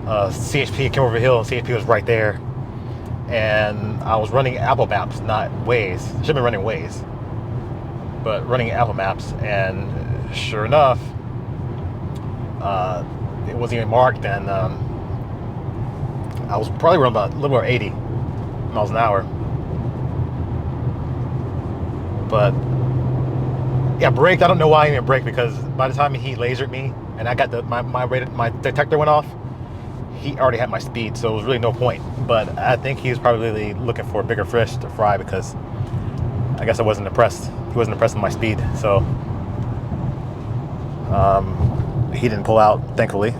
CHP came over the hill, and CHP was right there. And I was running Apple Maps, not Waze. I should have been running Waze, but running Apple Maps. And sure enough, it wasn't even marked. And I was probably around about a little over 80 miles an hour. But yeah, braked. I don't know why I even braked, because by the time he lasered me and I got my detector went off, he already had my speed, so it was really no point. But I think he was probably looking for a bigger fish to fry, because I guess I wasn't impressed. He wasn't impressed with my speed, so he didn't pull out, thankfully.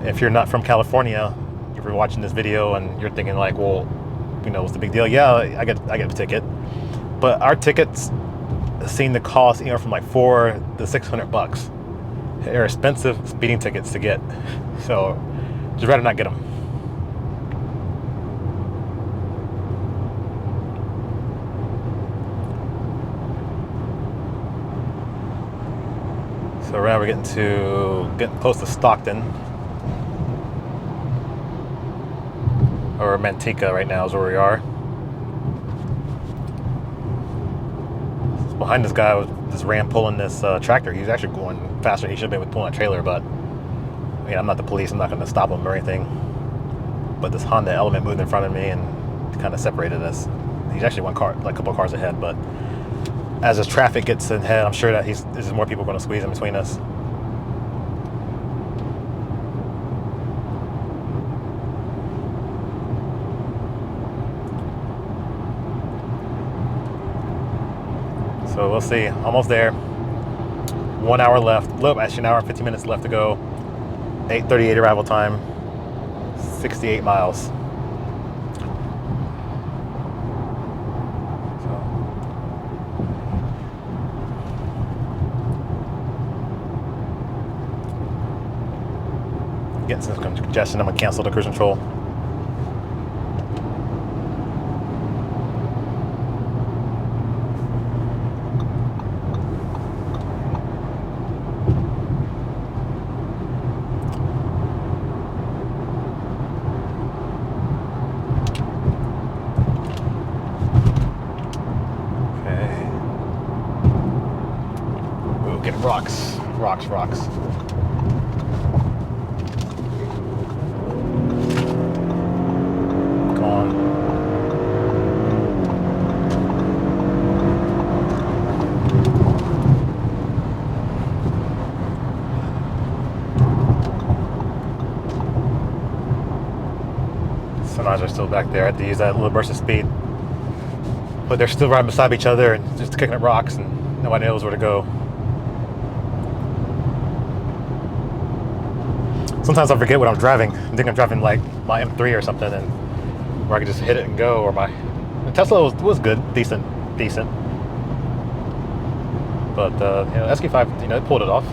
If you're not from California, if you're watching this video and you're thinking like, well, you know, what's the big deal? Yeah, I get a ticket, but our tickets seem to cost anywhere from like $400 to $600. They're expensive speeding tickets to get, so just rather not get them. So right now we're getting close to Stockton, or Manteca right now is where we are. Behind this guy was this Ram pulling this tractor. He was actually going faster than he should have been with pulling a trailer, but I mean, I'm not the police. I'm not going to stop him or anything. But this Honda Element moved in front of me and kind of separated us. He's actually one car, like a couple of cars ahead, but as this traffic gets ahead, I'm sure that there's more people going to squeeze in between us. So we'll see. Almost there. 1 hour left. Actually, an hour and 15 minutes left to go. 8:38 arrival time. 68 miles. Getting some congestion. I'm gonna cancel the cruise control. Okay. Ooh, getting rocks. Rocks. Sunrise are still back there. I had to use that little burst of speed, but they're still right beside each other and just kicking at rocks, and nobody knows where to go. Sometimes I forget what I'm driving. I think I'm driving like my M3 or something, and where I could just hit it and go. Or the Tesla was good, decent. But you know, SQ5, you know, it pulled it off.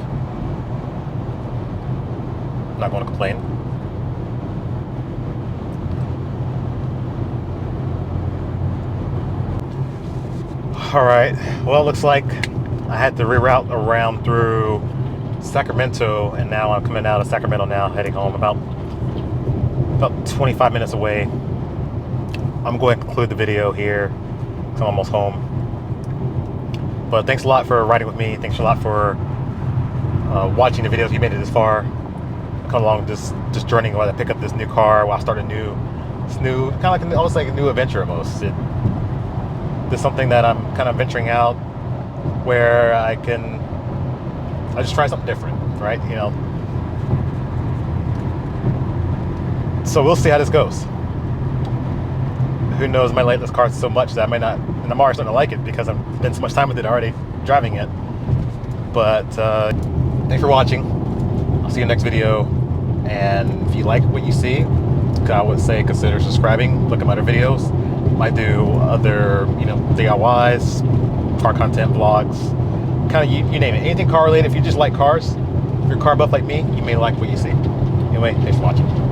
I'm not going to complain. All right, well, it looks like I had to reroute around through Sacramento, and now I'm coming out of Sacramento now, heading home, about 25 minutes away. I'm going to conclude the video here, because I'm almost home. But thanks a lot for riding with me. Thanks a lot for watching the videos. You made it this far. Come along this journey while I pick up this new car, while I start kind of like almost like a new adventure almost. This is something that I'm kind of venturing out, where I just try something different, right? You know. So we'll see how this goes. Who knows? I might like this car so much that I might not, and I'm already starting to like it because I've spent so much time with it already, driving it. But thanks for watching. I'll see you in the next video. And if you like what you see, I would say consider subscribing. Look at my other videos. I do other, you know, DIYs, car content, vlogs, kind of you name it. Anything car related. If you just like cars, if you're a car buff like me, you may like what you see. Anyway, thanks for watching.